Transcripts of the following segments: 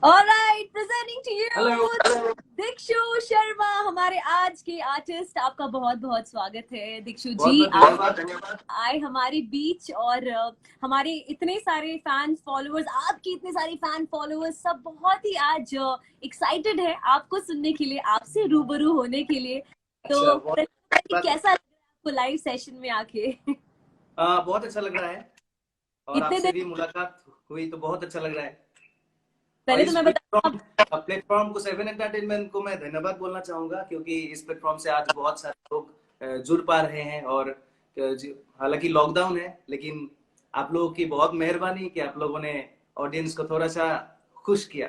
Alright, presenting to hello. You Dikshu Sharma, हमारे आज के आर्टिस्ट। आपका बहुत बहुत स्वागत है दीक्षु बहुत जी। बहुत आप धन्यवाद। आए हमारे बीच और हमारे इतने सारे फैन फॉलोअर्स, आपकी इतने सारी फैन फॉलोअर्स सब बहुत ही आज एक्साइटेड है आपको सुनने के लिए, आपसे रूबरू होने के लिए। अच्छा, तो बहुत बात है। कैसा लग रहा है आपको लाइव सेशन में आके? बहुत अच्छा लग रहा है और इतने आपसे दिन भी मुलाकात हुई तो बहुत अच्छा लग रहा है। और पहले तो इस मैं बता। प्लेटफॉर्म प्लेटफॉर्म को सेवन एंटरटेनमेंट को मैं धन्यवाद बोलना चाहूंगा, क्योंकि इस प्लेटफॉर्म से आज बहुत सारे लोग जुड़ पा रहे हैं। और हालांकि लॉकडाउन है, लेकिन आप लोगों की बहुत मेहरबानी कि आप लोगों ने ऑडियंस को थोड़ा सा खुश किया।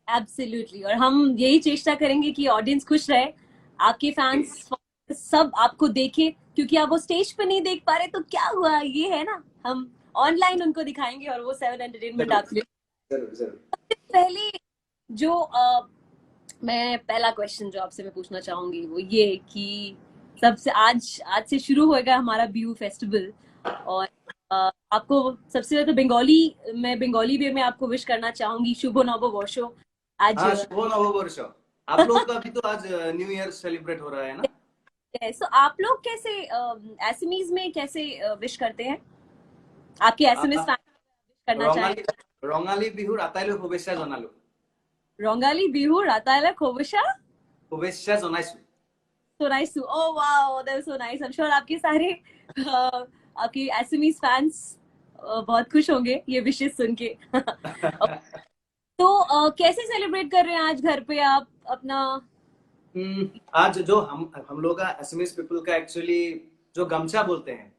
एब्सोल्युटली, और हम यही चेष्टा करेंगे कि ऑडियंस खुश रहे, आपके फैंस सब आपको देखे, क्योंकि आप वो स्टेज पे नहीं देख पा रहे तो क्या हुआ, ये है ना, हम ऑनलाइन उनको दिखाएंगे और वो सेवन एंटरटेनमेंट जरूर आपके लिए। जरूर जरूर। पहले जो मैं पहला क्वेश्चन जो आपसे मैं पूछना चाहूंगी वो ये कि सबसे आज आज से शुरू होएगा हमारा बिहू फेस्टिवल। और आपको सबसे ज्यादा बंगाली, मैं बंगाली वे में आपको विश करना चाहूंगी, शुभ नव वर्षो आज। हाँ, शुभ नववर्ष। आप लोगों का भी तो आज न्यू ईयर सेलिब्रेट हो रहा है ना। सो आप लोग कैसे एसएमईज में कैसे विश करते हैं? आपके एसएमएस फैन विश करना चाहें? रंगाली रंगाली बिहुर आताইলৈ শুভেচ্ছা জনালো। रोंगाली बिहू रातायला खोबशा। শুভেচ্ছা জনাইছো। So nice to, oh wow, that was so nice. I am sure आपके सारे आपके एसएमईज फैंस बहुत खुश होंगे ये विशेष सुन के। तो कैसे सेलिब्रेट कर रहे हैं आज घर पे आप अपना? आज जो हम लोग का असमीज पीपल का एक्चुअली जो गमछा बोलते हैं,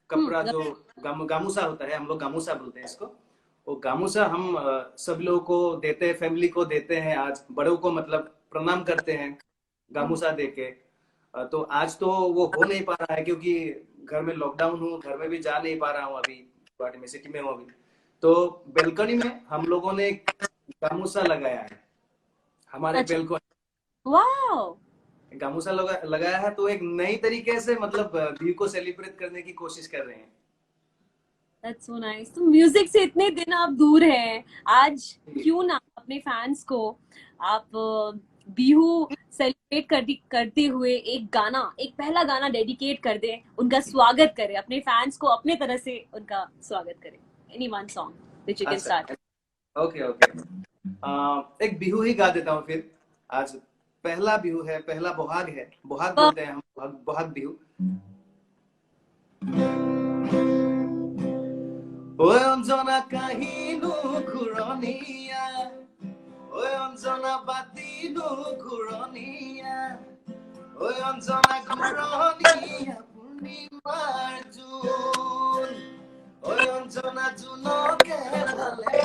कपड़ा हम्म। जो गामूसा होता है, हम लोग गामूसा बोलते हैं इसको। वो गामूसा हम सब लोगों को देते हैं, फैमिली को देते हैं। आज बड़ों को मतलब प्रणाम करते हैं गामूसा दे के। तो आज तो वो हो नहीं पा रहा है, क्योंकि घर में लॉकडाउन हूँ, घर में भी जा नहीं पा रहा हूँ अभी। गुवाहाटी में सिटी में हूँ अभी। तो बेलकनी में हम लोगों ने एक गामूसा लगाया है। हमारे अच्छा, बेलकनी वाओ, गामूसा लगाया है, तो एक नई तरीके से मतलब व्यू को सेलिब्रेट करने की कोशिश कर रहे हैं। That's so nice. तो म्यूजिक से इतने दिन आप दूर हैं, आज क्यों ना अपने फैंस को आप बिहू सेलिब्रेट करते हुए एक गाना, एक पहला गाना डेडिकेट कर दें, उनका स्वागत करें, अपने फैंस को अपने तरह से उनका स्वागत करें। Any one song which you can अच्छा, स्टार्ट। Okay okay. एक बिहू ही गा देता हूँ फिर। आज पहला बिहू है, पहला बोहाग है, बोहाग बोलते हैं हम, बोहाग बिहू। ओए অঞ্জনা কাহিনু ঘুরনিয়া, ওই অঞ্জনা বাতিনু ঘুরনিয়া, ওই অঞ্জনা ঘুরনিয়া পূর্ণিমার জুন, ওই অঞ্জনা জুনকে ঢালে,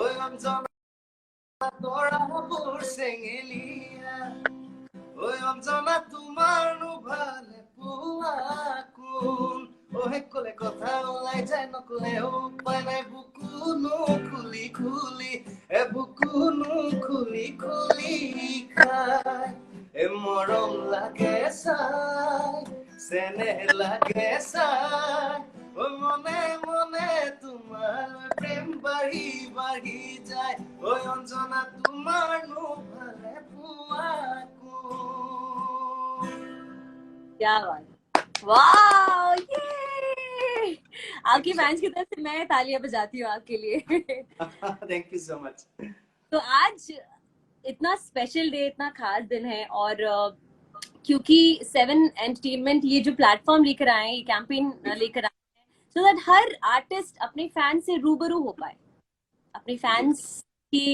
ওই অঞ্জনা তোরা মোর চেঙেলিয়া, ওই অঞ্জনা তোমার ভালে পুয়া কোন, ওহে কলে কথা ওলাই যায় নকলে উপায় নাই, বুকুনো খুলি খুলি এ বুকুনো খুলি খুলি খায়, এ মরম লাগে চাই, চেনেহ লাগে চাই, ও মনে মনে তোমার প্রেম বাঢ়ি বাঢ়ি যায়, ওই অঞ্জনা তোমার ভালে পুয়া কোন। क्या बात, वाह, ये आपके फैंस की तरफ से मैं तालियां बजाती हूँ आपके लिए। Thank you so much. तो आज इतना स्पेशल डे, इतना खास दिन है, और क्योंकि सेवन एंटरटेनमेंट ये जो प्लेटफॉर्म लेकर आए हैं, ये कैंपेन लेकर आए हैं, सो दैट हर आर्टिस्ट अपने फैंस से रूबरू हो पाए, अपने फैंस की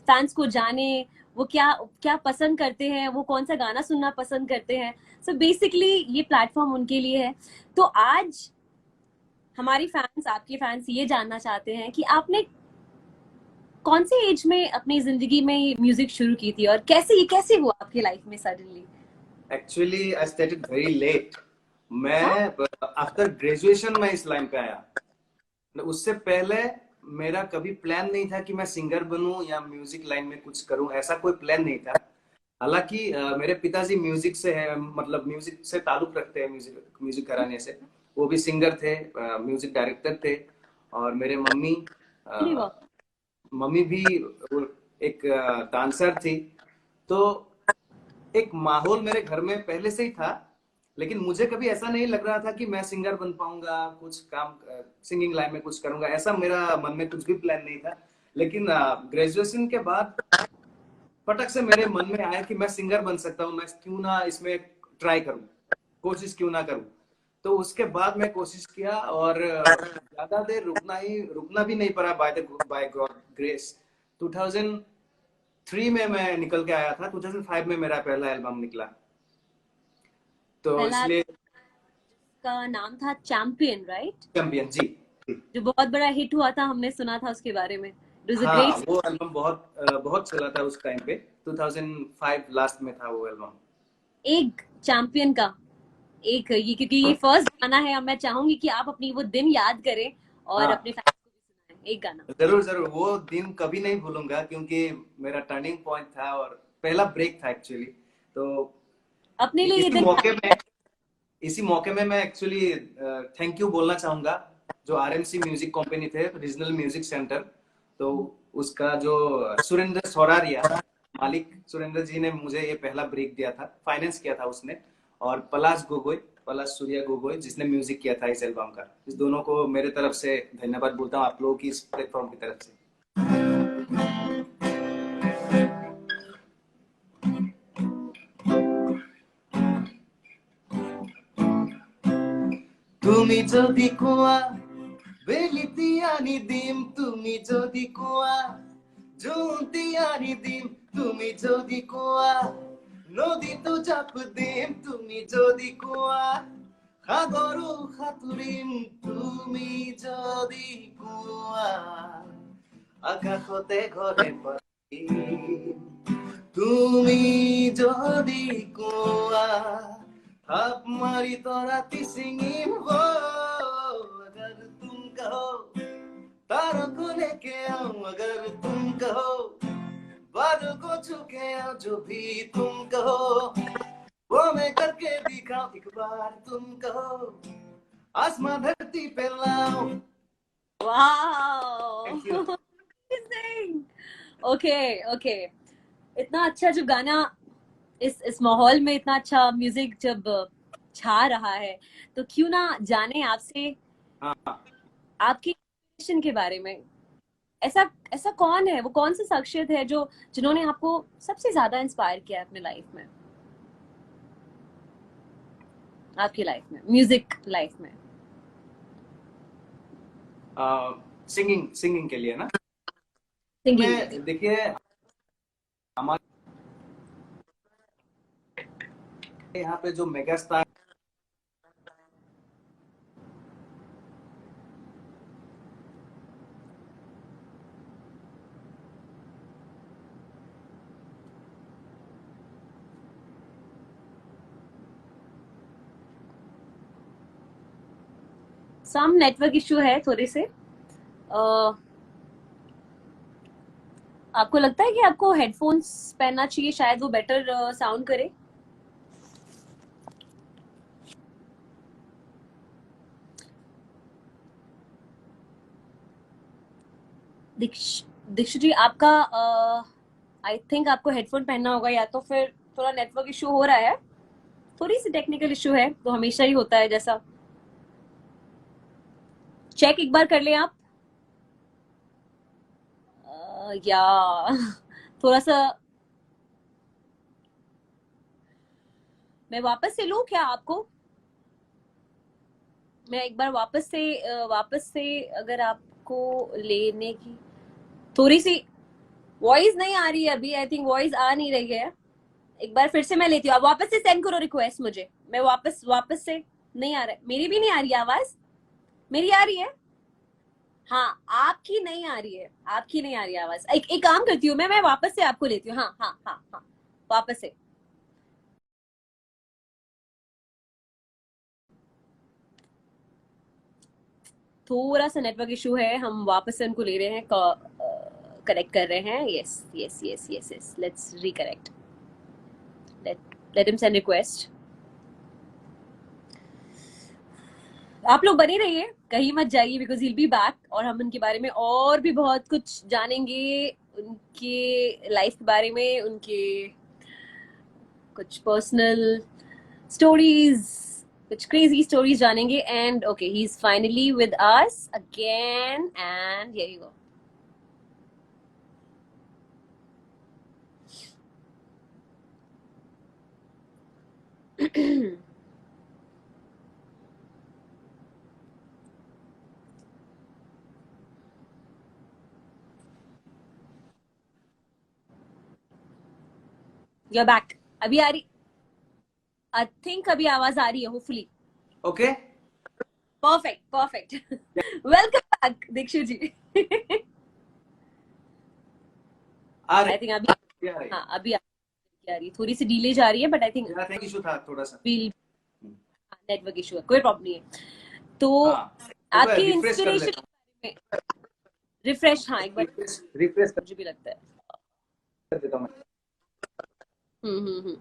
फैंस को जाने, वो क्या क्या पसंद करते हैं, वो कौन सा गाना सुनना पसंद करते हैं। सो बेसिकली ये प्लेटफॉर्म उनके लिए है। तो आज हमारी फैंस, आपके फैंस ये जानना चाहते हैं कि आपने कौन सी एज में अपनी जिंदगी में ये म्यूजिक शुरू की थी, और कैसे ये कैसे हुआ आपकी लाइफ में suddenly? Actually I started very late. हाँ, मैं आफ्टर ग्रेजुएशन में इस लाइन पे आया। उससे पहले मेरा कभी प्लान नहीं था कि मैं सिंगर बनूं या म्यूजिक लाइन में कुछ करूं, ऐसा कोई प्लान नहीं था। हालांकि मेरे पिताजी म्यूजिक से है, मतलब म्यूजिक से ताल्लुक रखते हैं, म्यूजिक म्यूजिक कराने से। वो भी सिंगर थे, म्यूजिक डायरेक्टर थे। और मेरे मम्मी अरे वाह, मम्मी भी एक डांसर थी, तो एक माहौल मेरे घर में पहले से ही था। लेकिन मुझे कभी ऐसा नहीं लग रहा था कि मैं सिंगर बन पाऊंगा, कुछ काम सिंगिंग लाइन में कुछ करूंगा, ऐसा मेरा मन में कुछ भी प्लान नहीं था। लेकिन ग्रेजुएशन के बाद फटक से मेरे मन में आया कि मैं सिंगर बन सकता हूँ, मैं क्यों ना इसमें ट्राई करूँ, कोशिश क्यों ना करूँ। तो उसके बाद मैं कोशिश किया, और ज्यादा देर रुकना भी नहीं पड़ा, बाय गॉड ग्रेस। 2003 में मैं निकल के आया था, 2005 में मेरा पहला एल्बम निकला। तो पहला इसलिए का नाम था चैंपियन, राइट? चैंपियन जी। जो बहुत बड़ा हिट हुआ था, हमने सुना था उसके बारे में। इट वाज अ हाँ, ग्रेट। वो एल्बम बहुत चला था उस टाइम पे। 2005 लास्ट में था वो एल्बम। एक चैंपियन का एक ये, क्योंकि ये फर्स्ट गाना है, अब मैं चाहूंगी कि आप अपनी वो दिन याद करें और अपने हाँ, फैंस को भी सुनाएं एक गाना। जरूर जरूर, वो दिन कभी नहीं भूलूंगा, क्योंकि मेरा टर्निंग पॉइंट था और पहला ब्रेक था एक्चुअली। तो अपने लिए ये इसी दिन मौके में इसी मौके में मैं एक्चुअली थैंक यू बोलना चाहूंगा, जो आरएमसी म्यूजिक कंपनी थे, रीजनल म्यूजिक सेंटर। तो उसका जो सुरेंद्र सौरारिया, मालिक सुरेंद्र जी ने मुझे ये पहला ब्रेक दिया था, फाइनेंस किया था उसने। और पलाश सूर्या गोगोई, जिसने म्यूजिक किया था इस एल्बम का। इस दोनों को मेरे तरफ से धन्यवाद बोलता हूँ, आप लोगों की इस प्लेटफॉर्म की तरफ से। তুমি যদি কোৱা বেলিতি আনি দিম, তুমি যদি কোৱা জোনটি আনি দিম, তুমি যদি কোৱা নদীতো জাপ দিম, তুমি যদি কোৱা সাগৰো সাঁতুৰিম, তুমি যদি কোৱা আকাশতে ঘৰে পাতিম, তুমি যদি কোৱা থাপ মাৰি তৰাতি ছিঙিম हो। अगर तुम कहो तारों को लेके आऊं, अगर तुम कहो बादल को छू के आऊं, जो भी तुम कहो वो मैं करके दिखाऊं, एक बार तुम कहो आसमां धरती पे लाऊं। Wow! Thank you. Amazing. Okay, okay. इतना अच्छा जो गाना, इस माहौल में इतना अच्छा म्यूजिक जब छा रहा है, तो क्यों ना जाने आपसे हाँ, आपकी inspiration के बारे में। ऐसा ऐसा कौन है, वो कौन सी शख्सियत है जो जिन्होंने आपको सबसे ज्यादा इंस्पायर किया है अपने लाइफ में, आपकी लाइफ में, म्यूजिक लाइफ में? सिंगिंग सिंगिंग के लिए ना, सिंगिंग के लिए। में देखिए हमारे यहाँ पे जो mega star, some network issue है थोड़े से। आपको लगता है कि आपको हेडफोन्स पहनना चाहिए, शायद वो बेटर साउंड करे? दीक्षित जी, आपका आई थिंक आपको हेडफोन पहनना होगा, या तो फिर थोड़ा नेटवर्क इशू हो रहा है, थोड़ी सी टेक्निकल इशू है, तो हमेशा ही होता है जैसा। चेक एक बार कर ले आप। या थोड़ा सा मैं वापस से लूं क्या आपको? मैं एक बार वापस से अगर आपको लेने की थोड़ी सी वॉइस नहीं आ रही है अभी, आई थिंक वॉइस आ नहीं रही है। एक बार फिर से मैं लेती हूँ, आप वापस से सेंड करो रिक्वेस्ट मुझे। मैं वापस से नहीं आ रहा है, मेरी भी नहीं आ रही है आवाज। मेरी आ रही है? हाँ, आपकी नहीं आ रही है, आपकी नहीं आ रही है आवाज। एक काम करती हूँ, मैं वापस से आपको लेती हूँ। हाँ हाँ हाँ हाँ, वापस से। थोड़ा सा नेटवर्क इशू है, हम वापस से उनको ले रहे हैं, कनेक्ट कर रहे हैं। Yes yes yes yes yes, let's reconnect. Let let him send request. आप लोग बने रहिए, कहीं मत जाइए, बिकॉज he'll be back, और हम उनके बारे में और भी बहुत कुछ जानेंगे, उनके लाइफ के बारे में, उनके कुछ पर्सनल स्टोरीज, कुछ क्रेजी स्टोरीज जानेंगे. And okay, he is finally with us again, and here you go. You are back. अभी आ रही, आई थिंक अभी आवाज आ रही है, hopefully. Okay, perfect perfect. Welcome back Dikshu ji. आ आई रही थिंक अभी, आ रही हाँ अभी आ रही है, थोड़ी सी डिले जा रही है, बट आई थिंक यार, थैंक इशू था थोड़ा सा। विल, नेटवर्क इशू है, कोई प्रॉब्लम नहीं है. तो हाँ, एक बार आपके रिफ्रेश कर इंस्पिरेशन लेता में रिफ्रेश, हाँ एक हूँ, बार रिफ्रेश मुझे भी लगता है. कर देता हूँ मैं। Hmm.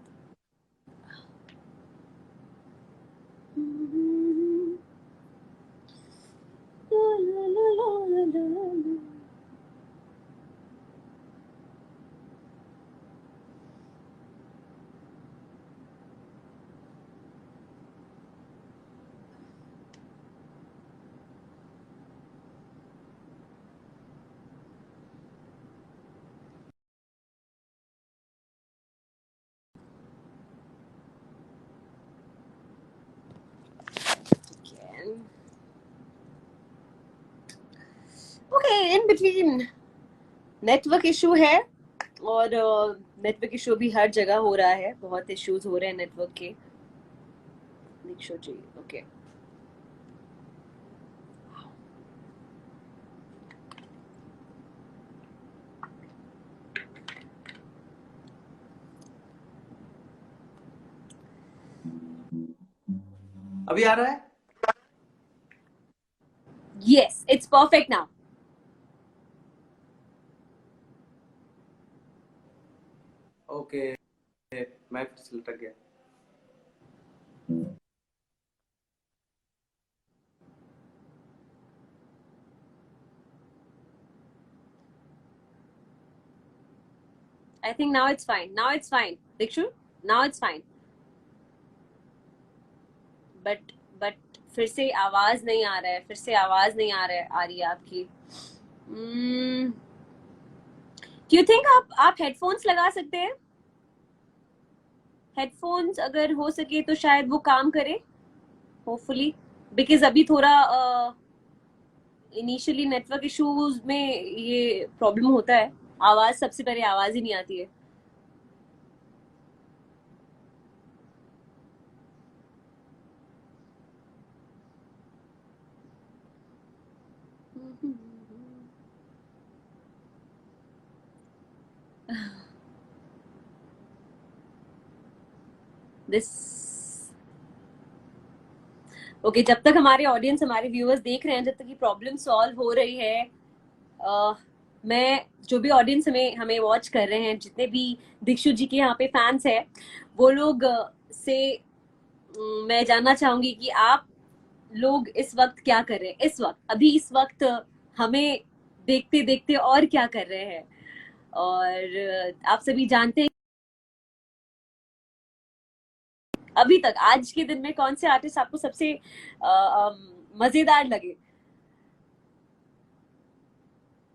Okay, in between network issue है, और नेटवर्क इशू भी हर जगह हो रहा है, बहुत इश्यूज हो रहे हैं नेटवर्क के. दीक्षु जी, ओके. अभी आ रहा है? Yes, it's perfect now. Okay, मैं फिर से लटक गया। I think now it's fine. Now it's fine. Dikshu, now it's fine. But फिर से आवाज नहीं आ रहा है, फिर से आवाज नहीं आ रहा है, आ रही है आपकी. डू यू थिंक आप हेडफोन्स लगा सकते हैं? हेडफोन्स अगर हो सके तो शायद वो काम करे, होपफुली, बिकॉज अभी थोड़ा इनिशियली नेटवर्क इश्यूज में ये प्रॉब्लम होता है, आवाज सबसे पहले आवाज ही नहीं आती है. दिस ओके, जब तक हमारे ऑडियंस, हमारे व्यूअर्स देख रहे हैं, जब तक ये प्रॉब्लम सॉल्व हो रही है, मैं, जो भी ऑडियंस हमें हमें वॉच कर रहे हैं, जितने भी दीक्षु जी के यहाँ पे फैंस हैं, वो लोग से मैं जानना चाहूंगी कि आप लोग इस वक्त क्या कर रहे हैं, इस वक्त, अभी इस वक्त हमें देखते देखते और क्या कर रहे हैं. और आप सभी जानते हैं अभी तक आज के दिन में कौन से आर्टिस्ट आपको सबसे मजेदार लगे,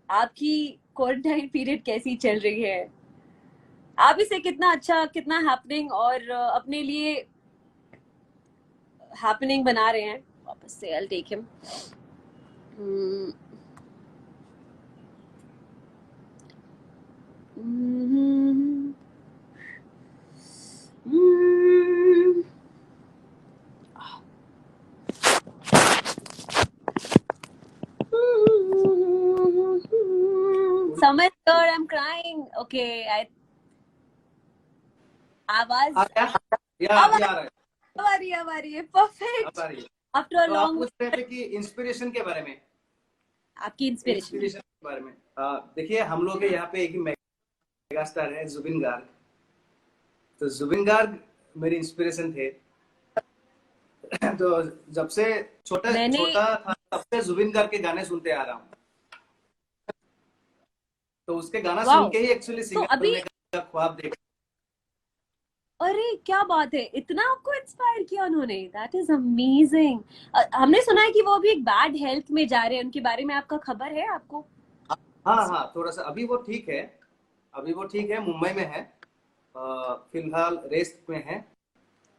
आपकी क्वारंटाइन पीरियड कैसी चल रही है, आप इसे कितना अच्छा, कितना हैपनिंग और अपने लिए हैपनिंग बना रहे हैं. वापस से I take him. Someone heard I'm crying. Okay, I आवाज आ गया? या अब अभी आ रहा है? आ रही है, अब आ रही है. अब आ परफेक्ट. रही है। आफ्टर अ तो आप लॉन्ग. पूछ रहे थे कि इंस्पिरेशन के बारे में। आपकी इंस्पिरेशन. इंस्पिरेशन के बारे में देखिए, हम लोग के यहाँ पे एक ही मेगा स्टार है, जुबिन गार्ग. तो जुबिन गार्ग मेरी इंस्पिरेशन थे. तो जब से मैंने छोटा था तब से जुबिन गार्ग के गाने सुनते आ रहा हूँ, तो उसके गाना सुन वाओ। के ही एक्चुअली तो सिंगर अभी बनने का ख्वाब देखा। अरे क्या बात है, इतना आपको इंस्पायर किया उन्होंने, दैट इज अमेजिंग। हमने सुना है कि वो अभी एक बैड हेल्थ में जा रहे हैं, उनके बारे में आपका खबर है आपको? हाँ हाँ, थोड़ा सा अभी वो ठीक है, अभी वो ठीक है, मुंबई में है, फिलहाल रेस्ट में है।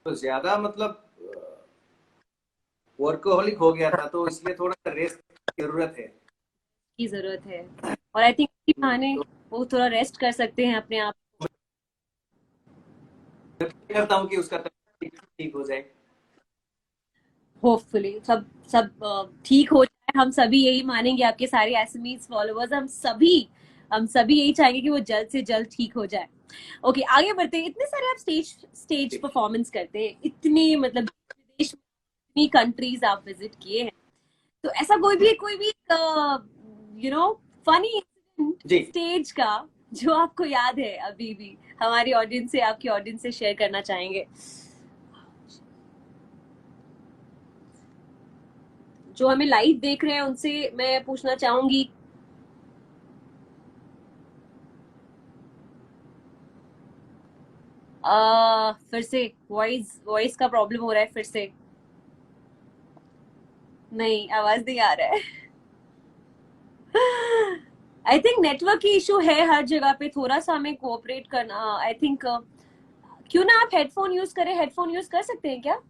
तो ज्यादा मतलब वर्कोहॉलिक हो गया था, तो इसलिए थोड़ा सा रेस्ट की जरूरत है। की जरूरत है, और आई थिंक इसी बहाने तो वो थोड़ा रेस्ट कर सकते हैं अपने आप। मैं करता हूँ कि उसका तबीयत ठीक हो जाए। होपफुली सब सब ठीक हो जाए, हम सभी यही मानेंगे, आपके सारे एसएमईज फॉलोअर्स, हम सभी यही चाहेंगे कि वो जल्द से जल्द ठीक हो जाए। ओके, आगे बढ़ते हैं। इतने सारे आप स्टेज स्टेज ठीक। परफॉर्मेंस करते हैं, इतने मतलब देश, इतनी कंट्रीज आप विजिट किए हैं, तो ऐसा कोई भी फनी इंसिडेंट जी। स्टेज का जो आपको याद है अभी भी, हमारी ऑडियंस से, आपकी ऑडियंस से शेयर करना चाहेंगे? जो हमें लाइव देख रहे हैं उनसे मैं पूछना चाहूंगी। फिर से वॉइस वॉइस का प्रॉब्लम हो रहा है फिर से? नहीं, आवाज नहीं आ रहा है। आई थिंक नेटवर्क की इशू है हर जगह पे, थोड़ा सा हमें कोऑपरेट करना। आई थिंक क्यों ना आप हेडफोन यूज करें, हेडफोन यूज कर सकते हैं क्या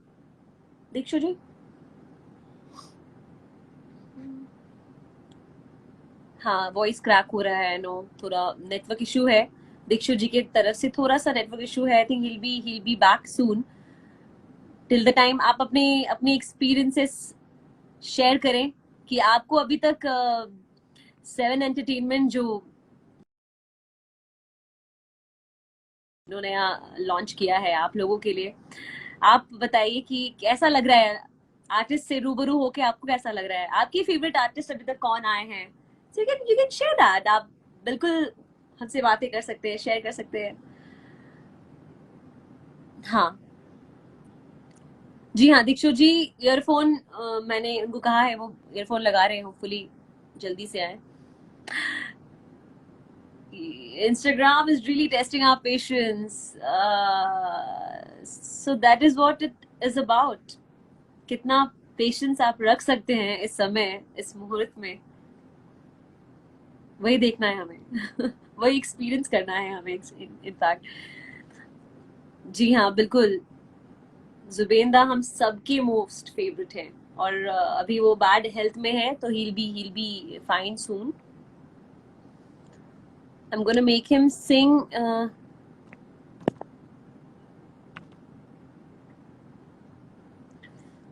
दीक्षु जी? हाँ, वॉइस क्रैक हो रहा है, नो, थोड़ा नेटवर्क इशू है, दीक्षु जी की तरफ से थोड़ा सा नेटवर्क इशू है। I think he be back soon. Till the time आप अपने अपनी एक्सपीरियंसेस शेयर करें कि आपको अभी तक सेवन एंटरटेनमेंट जो उन्होंने यहाँ लॉन्च किया है आप लोगों के लिए, आप बताइए कि कैसा लग रहा है आर्टिस्ट से रूबरू होके, आपको कैसा लग रहा है? आपकी फेवरेट आर्टिस्ट अभी तक कौन आए हैं? So you can share that. आप बिल्कुल हमसे बातें कर सकते हैं, शेयर कर सकते हैं। हाँ जी, हाँ दीक्षु जी, ईयरफोन मैंने उनको कहा है वो ईयरफोन लगा रहे हैं, होपफुली जल्दी से आए। Instagram is really testing our patience. So that is what it is about. कितना पेशेंस आप रख सकते हैं इस समय, इस मुहूर्त में, वही देखना है हमें। वही एक्सपीरियंस करना है हमें इनफैक्ट। जी हाँ, बिल्कुल। जुबेंदा हम सबके मोस्ट फेवरेट हैं, और अभी वो बैड हेल्थ में है, तो he'll be fine soon. I'm gonna make him sing.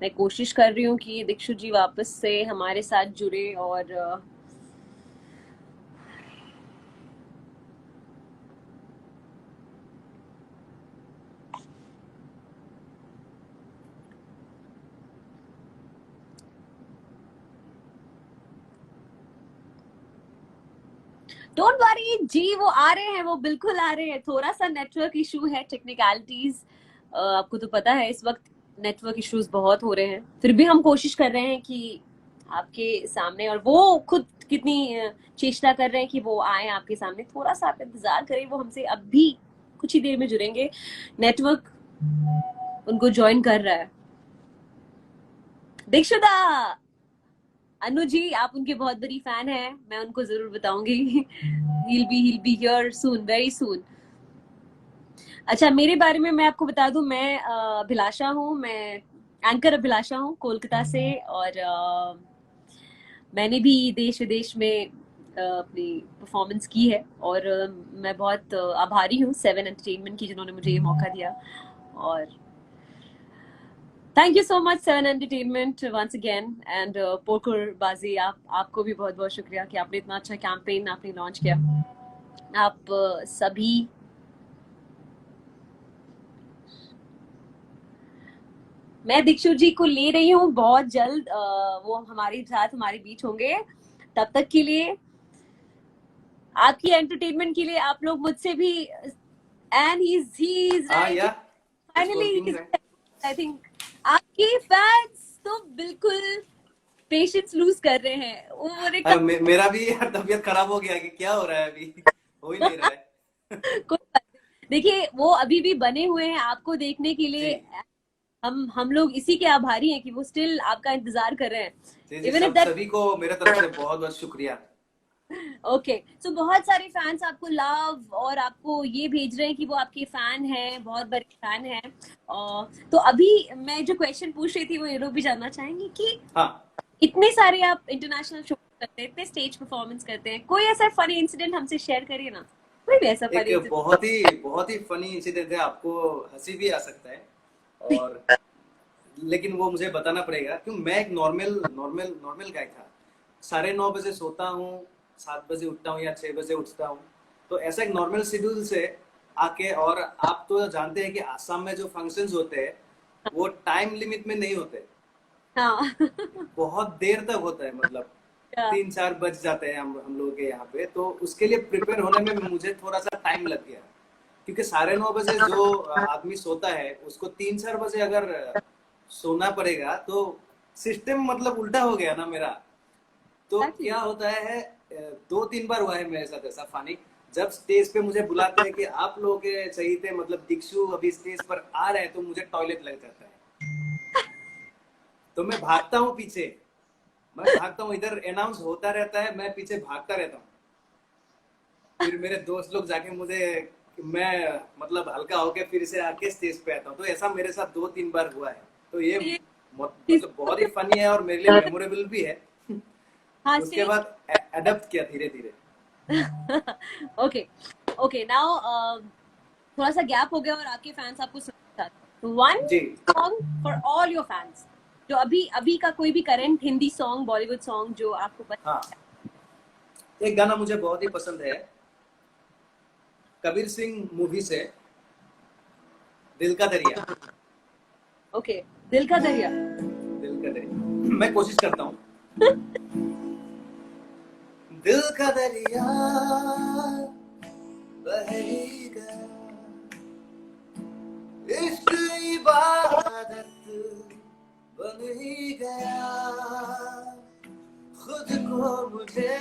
मैं कोशिश कर रही हूँ कि दीक्षु जी वापस से हमारे साथ जुड़े, और डोंट वरी जी, वो आ रहे हैं, वो बिल्कुल आ रहे हैं। थोड़ा सा नेटवर्क इशू है, टेक्निकलिटीज, आपको तो पता है इस वक्त नेटवर्क इश्यूज बहुत हो रहे हैं, फिर भी हम कोशिश कर रहे हैं कि आपके सामने, और वो खुद कितनी चेष्टा कर रहे हैं कि वो आए आपके सामने। थोड़ा सा आप इंतजार करें, वो हमसे अभी कुछ ही देर में जुड़ेंगे। नेटवर्क उनको ज्वाइन कर रहा है। दीक्षुदा, अनु जी, आप उनके बहुत बड़ी फैन हैं, मैं उनको जरूर बताऊंगी। he'll be here soon, very soon. अच्छा, मेरे बारे में मैं आपको बता दूं, मैं अभिलाषा हूँ, मैं एंकर अभिलाषा हूँ कोलकाता से, और मैंने भी देश विदेश में अपनी परफॉर्मेंस की है, और मैं बहुत आभारी हूँ सेवन एंटरटेनमेंट की, जिन्होंने मुझे ये मौका दिया। और thank you so much seven entertainment once again, and poker Baazi, आपको भी बहुत बहुत शुक्रिया कि आपने इतना अच्छा कैंपेन आपने लॉन्च किया। आप सभी, मैं दीक्षु जी को ले रही हूँ बहुत जल्द, वो हमारे साथ हमारे बीच होंगे। तब तक के लिए, आपकी एंटरटेनमेंट के लिए, आप लोग मुझसे भी, एंड ही इज हाँ राइट, या, it's finally working, I think आपके फैंस तो बिल्कुल पेशेंस लूज कर रहे हैं, वो बोले मेरा भी यार तबीयत खराब हो गया कि क्या हो रहा है अभी, हो ही नहीं रहा है। कोई बात नहीं। देखिए वो अभी भी बने हुए हैं आपको देखने के जी लिए। हम लोग इसी के आभारी हैं कि वो स्टिल आपका इंतजार कर रहे हैं, जी जी, इवन इफ सब दैट। सभी को मेरे तरफ से बहुत बहुत शुक्रिया। ओके, सो बहुत सारे फैंस आपको लव और आपको ये भेज रहे हैं कि वो आपके फैन हैं, बहुत बड़े फैन हैं। तो अभी मैं जो क्वेश्चन पूछ रही थी वो ये लोग भी जानना चाहेंगे कि हाँ, इतने सारे आप इंटरनेशनल शो करते हैं, इतने स्टेज परफॉर्मेंस करते हैं, कोई ऐसा फनी इंसिडेंट हमसे शेयर करिए ना, कोई भी ऐसा एक फनी बहुत ही फनी इंसिडेंट है, आपको हंसी भी आ सकता है, और लेकिन वो मुझे बताना पड़ेगा क्यों। मैं एक नॉर्मल नॉर्मल नॉर्मल गाय था, 9:30 बजे सोता हूँ, 7 बजे उठता हूँ या 6 बजे उठता हूँ। तो ऐसा एक नॉर्मल शेड्यूल से आके, और आप तो जानते हैं कि आसाम में जो फंक्शंस होते हैं वो टाइम लिमिट में नहीं होते, इंसिडेंट। हाँ। बहुत देर तक होता है, मतलब क्या? 3-4 बज जाते हैं हम लोगों के यहाँ पे। तो उसके लिए प्रिपेयर होने में मुझे थोड़ा सा टाइम लग गया, क्योंकि 9:30 बजे जो आदमी सोता है उसको 3-4 बजे अगर सोना पड़ेगा, तो सिस्टम मतलब उल्टा हो गया ना मेरा। तो Exactly. क्या होता है, 2-3 बार हुआ है मेरे साथ ऐसा फानी। जब स्टेज पे मुझे बुलाते हैं कि आप लोगों के सही थे, मतलब दीक्षु अभी स्टेज पर आ रहे हैं, तो मुझे टॉयलेट लग जाता है। तो मैं भागता हूँ पीछे, मैं भागता हूँ, इधर अनाउंस होता रहता है, मैं पीछे भागता रहता हूँ। फिर मेरे दोस्त लोग जाके मुझे, मैं मतलब हल्का होके फिर से आके स्टेज पे आता हूँ। तो ऐसा मेरे साथ 2-3 बार हुआ है। तो ये ये मतलब बहुत ही फनी है और मेरे लिए मेमोरेबल भी है। हाँ उसके स्टेज। बाद अडप्ट किया धीरे धीरे। ओके, ओके नाउ थोड़ा सा गैप हो गया और आपके फैंस आपको सुनना चाहते हैं, तो वन जी song for all your fans, जो अभी अभी का कोई भी current Hindi song, Bollywood song जो आपको हाँ, पसंद एक गाना मुझे बहुत ही पसंद है, कबीर सिंह मूवी से, दिल का दरिया। है। ओके, दिल का दरिया। दिल का दरिया मैं कोशिश करता हूँ। दिल का दरिया बह ही गया, इश्क इबादत बन ही गया, खुद को मुझे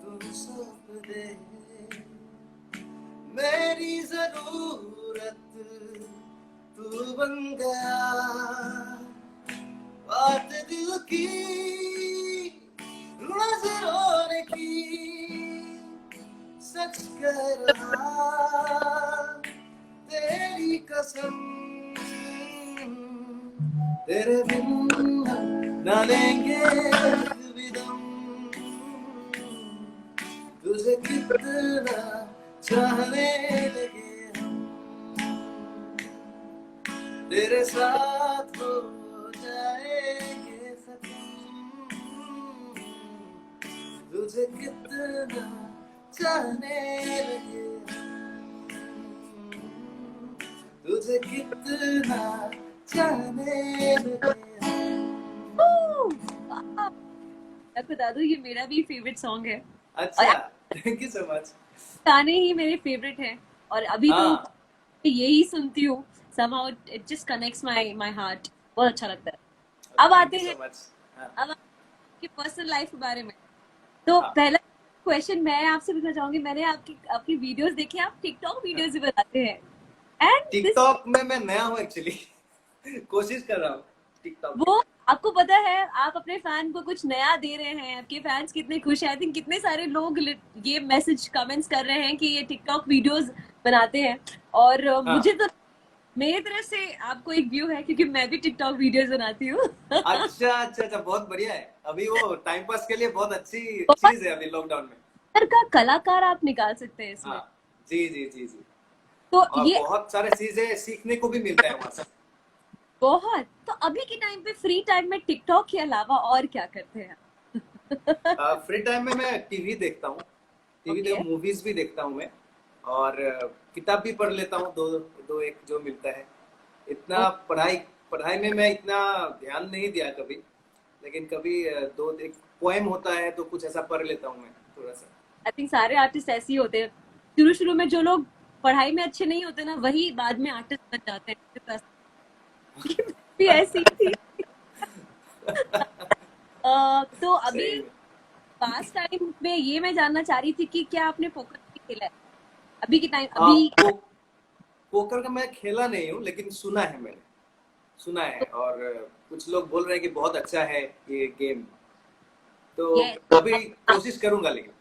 तुम सौंप दे, मेरी जरूरत तू बन गया, बात दिल की नजरों ने की, सच कह रहा तेरी कसम, तेरे बिन न लेंगे भी दम, तुझे कितना चाहने लगे हम, तेरे साथ हो जाएंगे सनम, तुझे कितना चाहने लगे हम, तुझे कितना चाहने लगे हम। मैं बता दूं ये मेरा भी फेवरेट सॉन्ग है, और अच्छा, थैंक यू सो मच। गाने ही मेरे फेवरेट हैं, और अभी तो हाँ, यही सुनती हूँ, somehow it just connects my heart, बहुत अच्छा लगता है। अब थैंक आते यू हैं, सो मच। हाँ अब आपकी पर्सनल लाइफ के बारे में। तो हाँ, पहला क्वेश्चन मैं आपसे पूछना चाहूंगी, मैंने आपकी आपकी वीडियोस देखी, आप टिकटॉक वीडियोस भी बनाते हैं, एंड दिस, टिकटॉक में मैं नया हूँ एक्चुअली। कोशिश कर रहा हूँ टिकटॉक पे। वो आपको पता है आप अपने फैन को कुछ नया दे रहे हैं, आपके फैंस कितने खुश हैं, आई थिंक कितने सारे लोग ये मैसेज कमेंट्स कर रहे हैं कि ये टिकटॉक वीडियोस बनाते हैं, और मुझे हाँ, तो मेरी तरफ से आपको एक व्यू है क्योंकि मैं भी टिकटॉक वीडियोस बनाती हूँ। अच्छा अच्छा अच्छा, बहुत बढ़िया है। अभी वो टाइम पास के लिए बहुत अच्छी बहुत चीज है अभी लॉकडाउन में। तरह का कलाकार आप निकाल सकते हैं हाँ, इसमें, जी जी जी जी, तो और ये बहुत सारे चीजें सीखने को भी मिलता है वहां से। बहुत। तो अभी के टाइम पे फ्री टाइम में टिकटॉक के अलावा और क्या करते हैं? फ्री टाइम में मैं टीवी देखता हूँ, टीवी ओके, देखो, मूवीज भी देखता हूँ मैं, और किताब भी पढ़ लेता हूँ, दो दो एक जो मिलता है। इतना पढ़ाई पढ़ाई में मैं इतना ध्यान नहीं दिया कभी, लेकिन कभी दो एक पोएम होता है तो कुछ ऐसा पढ़ लेता हूँ मैं थोड़ा सा। आई थिंक सारे आर्टिस्ट ऐसे ही होते हैं, शुरू शुरू में जो लोग पढ़ाई में अच्छे नहीं होते ना, वही बाद में आर्टिस्ट बन जाते हैं। भी ऐसी थी। तो अभी सही में। पास टाइम में ये मैं जानना चाह रही थी कि क्या आपने पोकर भी खेला है अभी के टाइम आ, अभी? पो, पोकर का मैं खेला नहीं हूँ, लेकिन सुना है मैंने, सुना है। और कुछ लोग बोल रहे हैं कि बहुत अच्छा है ये गेम, तो यस, अभी कोशिश करूंगा लेकिन।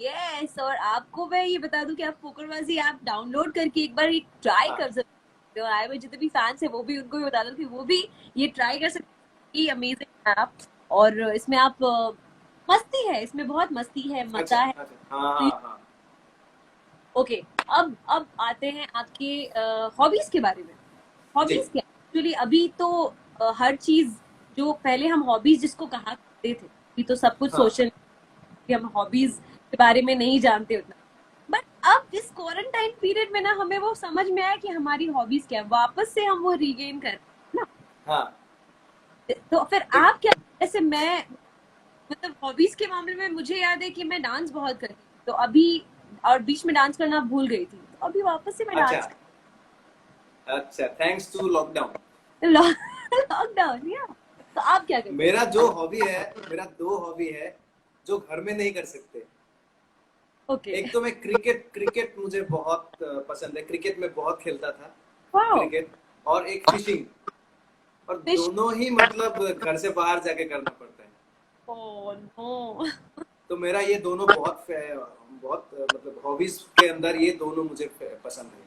यस। और आपको मैं ये बता दूं कि आप पोकरबाजी ऐप डाउनलोड करके एक बार ट्राई हाँ। कर सकते हो। और आए हुए जितने भी फैंस है वो भी, उनको भी बता दो कि वो भी ये ट्राई कर सकते हैं। Amazing app. और इसमें आप मस्ती है, इसमें बहुत मस्ती है, अच्छा मजा है। अच्छा, हाँ तो हाँ हाँ। ओके, अब आते हैं आपके हॉबीज के बारे में। जी। हॉबीज क्या एक्चुअली? अभी तो हर चीज, जो पहले हम हॉबीज जिसको कहा करते थे, अभी तो सब कुछ हाँ सोशल, हम हॉबीज के बारे में नहीं जानते उतना। बट अब इस क्वारंटाइन पीरियड में ना हमें वो समझ में आया कि हमारी हॉबीज क्या है, वापस से हम वो रीगेन कर रहे हैं ना। हाँ। तो फिर एक, आप क्या, जैसे मैं, मतलब हॉबीज के मामले में मुझे याद है कि मैं डांस बहुत करती थी, तो अभी, और बीच में डांस करना भूल गई थी, तो अभी वापस से मैं अच्छा डांस अच्छा, थैंक्स टू लॉकडाउन। लॉकडाउन या। तो आप क्या करते मेरा जो हॉबी है, मेरा दो हॉबी है जो घर में नहीं कर सकते। हो? ओके। एक तो मैं क्रिकेट, क्रिकेट मुझे बहुत पसंद है, क्रिकेट में बहुत खेलता था, वाओ। क्रिकेट। और एक फिशिंग। और फिश। दोनों ही मतलब घर से बाहर जाके करना पड़ता है। Oh no. तो मेरा ये दोनों बहुत बहुत मतलब हॉबीज के अंदर ये दोनों मुझे पसंद है,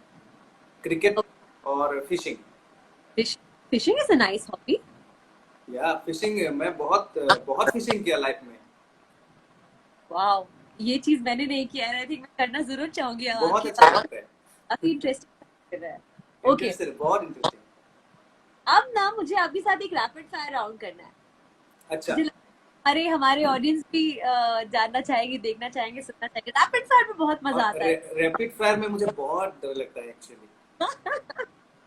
क्रिकेट और fishing. Fish, fishing is a nice hobby. या फिशिंग, मैं बहुत बहुत फिशिंग किया लाइफ में। वाओ, ये चीज मैंने नहीं किया है, आई थिंक मैं करना जरूर चाहूंगी। अब बहुत आपकी अच्छा बात लगता है। काफी इंटरेस्टिंग लग रहा है। ओके, इंटरेस्टेड, बहुत इंटरेस्टिंग। अब ना मुझे आपके साथ एक रैपिड फायर राउंड करना है। अच्छा। मुझे हमारे हमारे ऑडियंस भी जानना चाहेंगे, देखना चाहेंगे, सुनना चाहेंगे। रैपिड फायर में बहुत मजा और आता है। रैपिड फायर में मुझे बहुत डर लगता है एक्चुअली।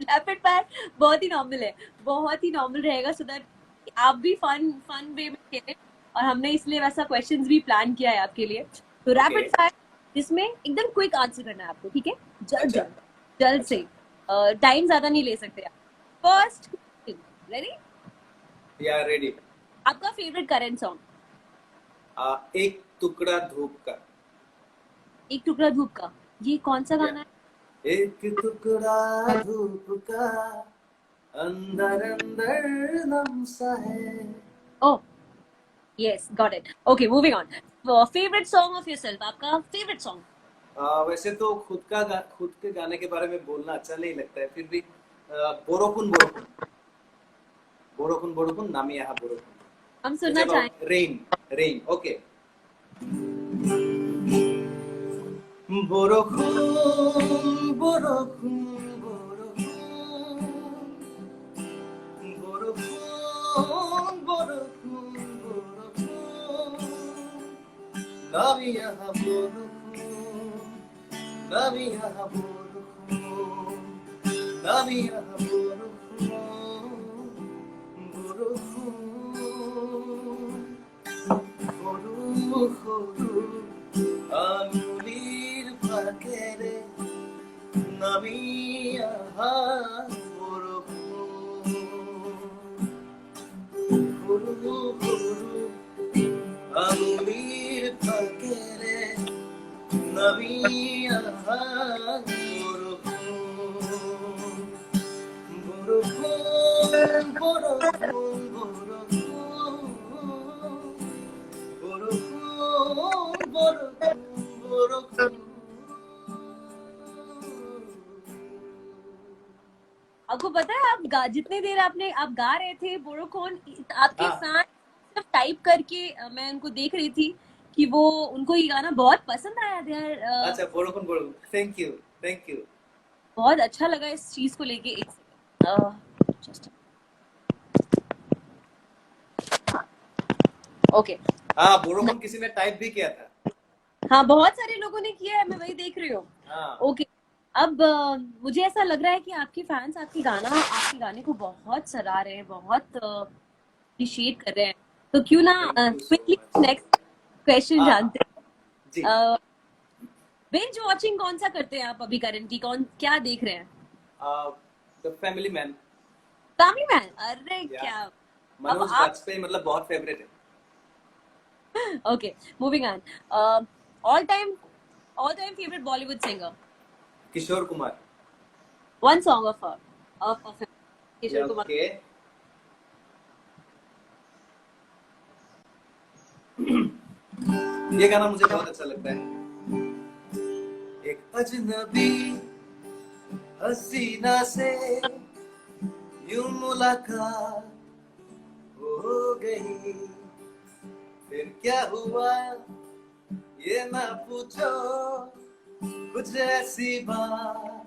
रैपिड फायर बहुत ही नॉर्मल है, बहुत ही नॉर्मल रहेगा, सो दैट आप भी फन फन वे में खेलें। और हमने इसलिए वैसा क्वेश्चंस भी प्लान किया है आपके लिए। तो ओके। रैपिड फायर, जिसमें एकदम क्विक आंसर करना है आपको, ठीक है? जल्द अच्छा जल्द, जल्द अच्छा। से। टाइम ज्यादा नहीं ले सकते आप। First, ready? या रेडी। आपका फेवरेट करंट सॉन्ग? एक टुकड़ा धूप का। एक टुकड़ा धूप का, ये कौन सा या गाना है? एक टुकड़ा धूप का, अंदर अंदर नम सा है। Oh yes, got it. Okay, moving on. Favourite song of yourself, आपका फेवरेट सॉन्ग? वैसे तो खुद के गाने के बारे में बोलना अच्छा नहीं लगता है, फिर भी बोरोकुन बोरोकुन, बोरोकुन बोरोकुन नामी यहाँ बोरोकुन। हम इट्स सुनना चाहेंगे। About rain, rain. ओके। बोरोकुन बोरोकुन बोरोकुन, बोरोकुन बोरोकुन बोरोकुन, नामी यहाँ बोरोकुन, नामी यहाँ बोरोकुन, नामी यहाँ बोरोकुन, बोरोकुन, সৰু সৰু আঙুলিৰ ফাকেৰে নামি অহা বৰষুণ, সৰু সৰু আঙুলিৰ ফাকেৰে নামি অহা বৰষুণ, বৰষুণ বৰষুণ বৰষুণ, বৰষুণ বৰষুণ। आपको पता है, जितने देर आप गा रहे थे बोरोकोन, आपके हाँ। फैन सिर्फ टाइप करके, मैं उनको देख रही थी कि वो, उनको ये गाना बहुत पसंद आया। अच्छा, बरोकुन बरोकुन, थैंक यू, थैंक यू। बहुत अच्छा लगा इस चीज को लेके। एक सेकंड, जस्ट ओके। हाँ, बोरोकुन किसी ने टाइप भी किया था। हाँ, बहुत सारे लोगों ने किया है, मैं वही देख रही हूँ। हाँ। ओके। अब मुझे ऐसा लग रहा है कि आपके फैंस आपके गाने को बहुत सराह रहे हैं, बहुत अप्रिशिएट कर रहे हैं। तो क्यों ना thank you so quickly much. Next question हाँ हाँ जानते जी। हैं। बिंज वॉचिंग कौन सा करते हैं आप अभी? करेंटली कौन क्या देख रहे हैं? The family man. Family man, अरे या क्या। अब मनोज आप, वाजपेयी मतलब बहुत फेवरेट है। Okay, moving on. All time, all time favourite Bollywood singer, Kishore Kumar. One song of Kishore या कुमार। ओके। ये गाना मुझे बहुत अच्छा लगता है। एक अजनबी हसीना से यूं मुलाकात हो गई, फिर क्या हुआ ये ना पूछो, कुछ ऐसी बात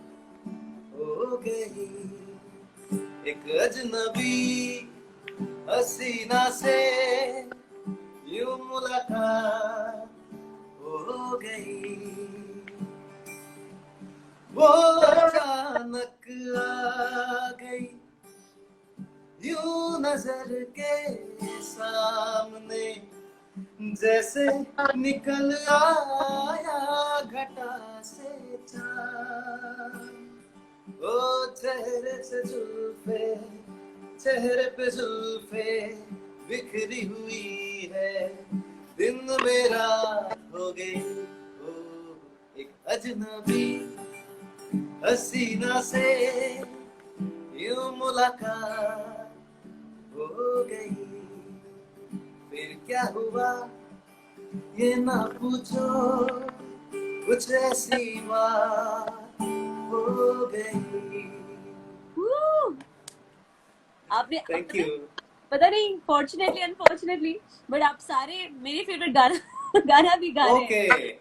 हो गई। एक अजनबी हसीना से यूं मुलाकात हो गई, वो अचानक आ गई यूं नजर के सामने, जैसे निकल आया घटा से चाँद। ओ चेहरे से जुल्फे, चेहरे पे जुल्फे बिखरी हुई है, दिन मेरा हो गई। ओ एक अजनबी हसीना से यूं मुलाकात हो गई, फिर क्या हुआ ये ना पूछो, कुछ ऐसी बात हो गई। Woo! आपने थैंक पता, यू। पता नहीं फॉर्चुनेटली अनफॉर्चुनेटली, बट आप सारे मेरे फेवरेट गाना गाना भी गा रहे ओके। हैं।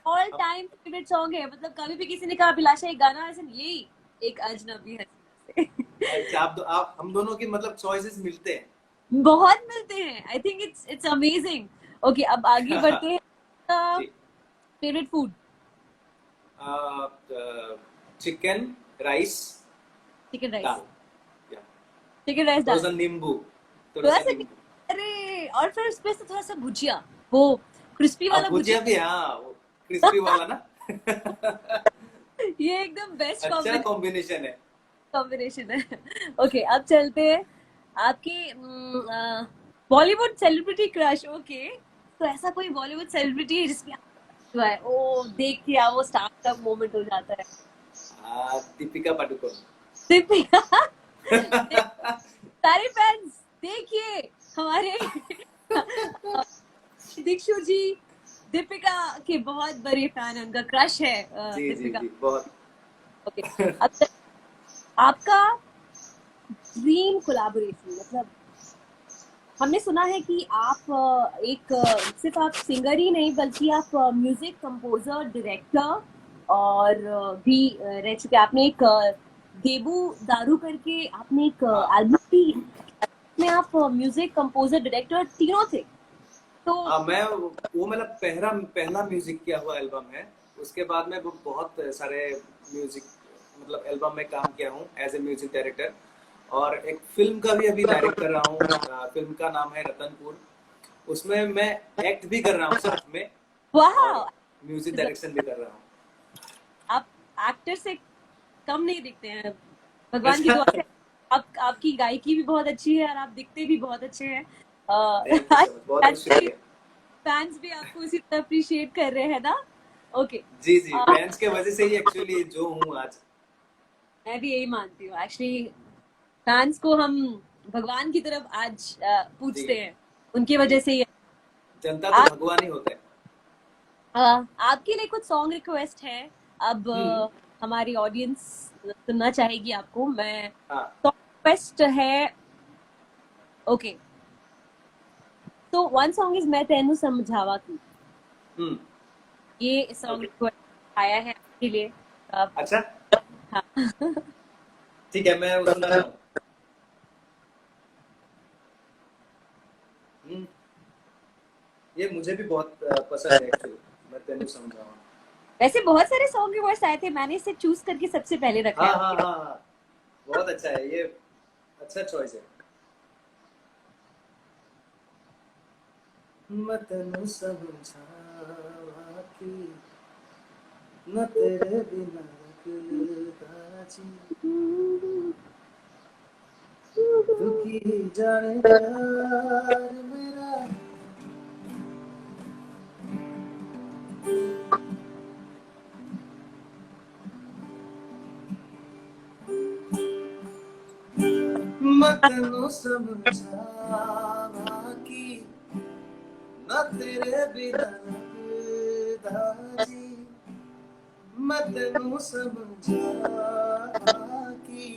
ऑल टाइम फेवरेट सॉन्ग है, मतलब कभी भी किसी ने कहा अभिलाषा एक गाना, ऐसे यही एक अजनबी है से। अच्छा, आप हम दोनों की मतलब चॉइसेस मिलते हैं। बहुत मिलते हैं, I think it's amazing. Okay, अब आगे बढ़ते हैं। जी। Favourite food, chicken rice chicken rice, दाल, या चिकन राइस थोड़ा दाल, सा नींबू, थोड़ा थोड़ा सा सा। नींबू। अरे, और फिर उसमें से थोड़ा सा भुजिया, वो क्रिस्पी अब वाला भुजिया। भुजिया भी, हाँ वो क्रिस्पी वाला ना। ये एकदम बेस्ट अच्छा कॉम्बिनेशन है। कॉम्बिनेशन है। ओके, अब चलते हैं आपकी बॉलीवुड सेलिब्रिटी क्रश। ओके, तो ऐसा कोई बॉलीवुड सेलिब्रिटी है जिसकी जो है ओ देख के वो स्टार्ट अप मोमेंट हो जाता है। दीपिका पादुकोण। दीपिका, सारे फैंस देखिए हमारे दीक्षु जी दीपिका के बहुत बड़े फैन है, उनका क्रश है जी जी दीपिका। जी बहुत। ओके, अब आपका ड्रीम कोलैबोरेशन, मतलब हमने सुना है कि आप एक सिर्फ आप सिंगर ही नहीं बल्कि आप म्यूजिक कंपोजर, डायरेक्टर और भी रह चुके हैं। आपने एक देबू दारू करके आपने एक हाँ एल्बम भी में आप म्यूजिक कंपोजर डायरेक्टर तीनों थे। तो मैं वो मेरा पहला पहला म्यूजिक किया हुआ एल्बम है। उसके बाद में वो बहुत सारे म्यूजिक मतलब एल्बम में काम किया हूँ एज ए म्यूजिक डायरेक्टर, और एक फिल्म का भी अभी डायरेक्ट कर रहा हूँ। फिल्म का नाम है रतनपुर। उसमें मैं एक्ट भी कर रहा हूँ साथ में, वाह, और म्यूजिक डायरेक्शन भी कर रहा हूँ। आप एक्टर से कम नहीं दिखते हैं, भगवान की अच्छा। दुआ से। आप, आपकी गायकी भी बहुत अच्छी है और आप दिखते भी बहुत अच्छे हैं। थैंक यू सो मच, बहुत बहुत शुक्रिया। फैंस भी आपको उसी तरह अप्रिशिएट कर रहे हैं ना। ओके, जी जी, फैंस के वजह से ही एक्चुअली जो हूँ आज। मैं भी यही मानती हूँ एक्चुअली। फैंस को हम भगवान की तरफ आज जी पूछते हैं, उनकी जी, वजह से ही। जनता तो आप, भगवान ही होता है। आपके लिए कुछ सॉन्ग रिक्वेस्ट है अब। हम्म। हमारी ऑडियंस सुनना चाहेगी आपको। मैं हाँ। सॉन्ग रिक्वेस्ट है। ओके, तो वन सॉन्ग इज मैं तेनू समझावा की। हम्म। ये सॉन्ग ओके। रिक्वेस्ट आया है आपके लिए। आप, अच्छा, हाँ। ठीक है, मैं वो सुनाता हूँ। हम्म, ये मुझे भी बहुत पसंद है एक्चुअली। मैं तेनू समझाऊँ। वैसे बहुत सारे सॉन्ग रिक्वेस्ट आए थे, मैंने इसे चूज करके सबसे पहले रखा है हाँ हाँ आपके। हाँ हाँ, बहुत अच्छा है ये, अच्छा चॉइस है। मैं तेनू समझावा कि न तेरे बिना लगदा जी, की जाने प्यार मेरा मैं तेनू समझावा की ना तेरे बिना लगदा जी मैं तेनू समझावा की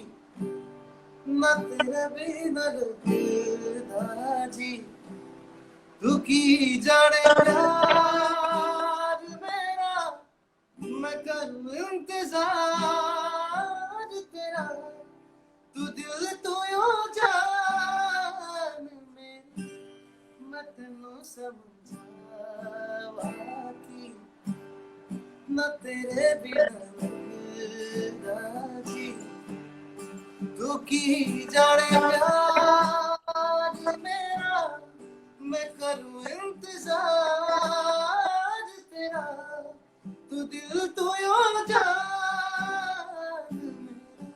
ना तेरे बिना लगदा जी तू की जाने प्यार मेरा मैं करूं इंतजार तेरा तू दिल तू यो जान मेरी मैं तेनू समझावा की ना तेरे बिना लगदा जी तू की जाने प्यार मेरा मैं करूं इंतजार तेरा तू दिल तू यो जान मेरा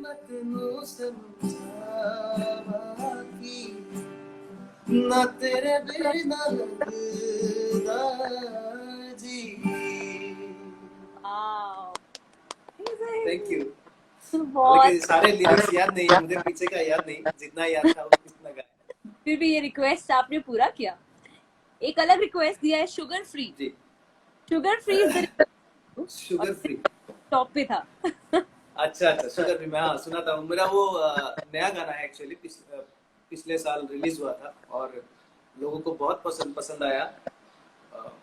मैं तेनू समझावा की ना तेरे बिना लगदा जी Wow. थैंक यू बहुत लेकिन सारे लिरिक्स याद नहीं है मुझे पीछे का याद नहीं जितना याद था उतना गाया फिर भी ये रिक्वेस्ट आपने पूरा किया। एक अलग रिक्वेस्ट दिया है शुगर फ्री। जी sugar free is the sugar free top पे था। अच्छा शुगर फ्री मैं हाँ सुना था मेरा वो नया गाना है एक्चुअली पिछले साल रिलीज हुआ था और लोगों को बहुत पसंद आया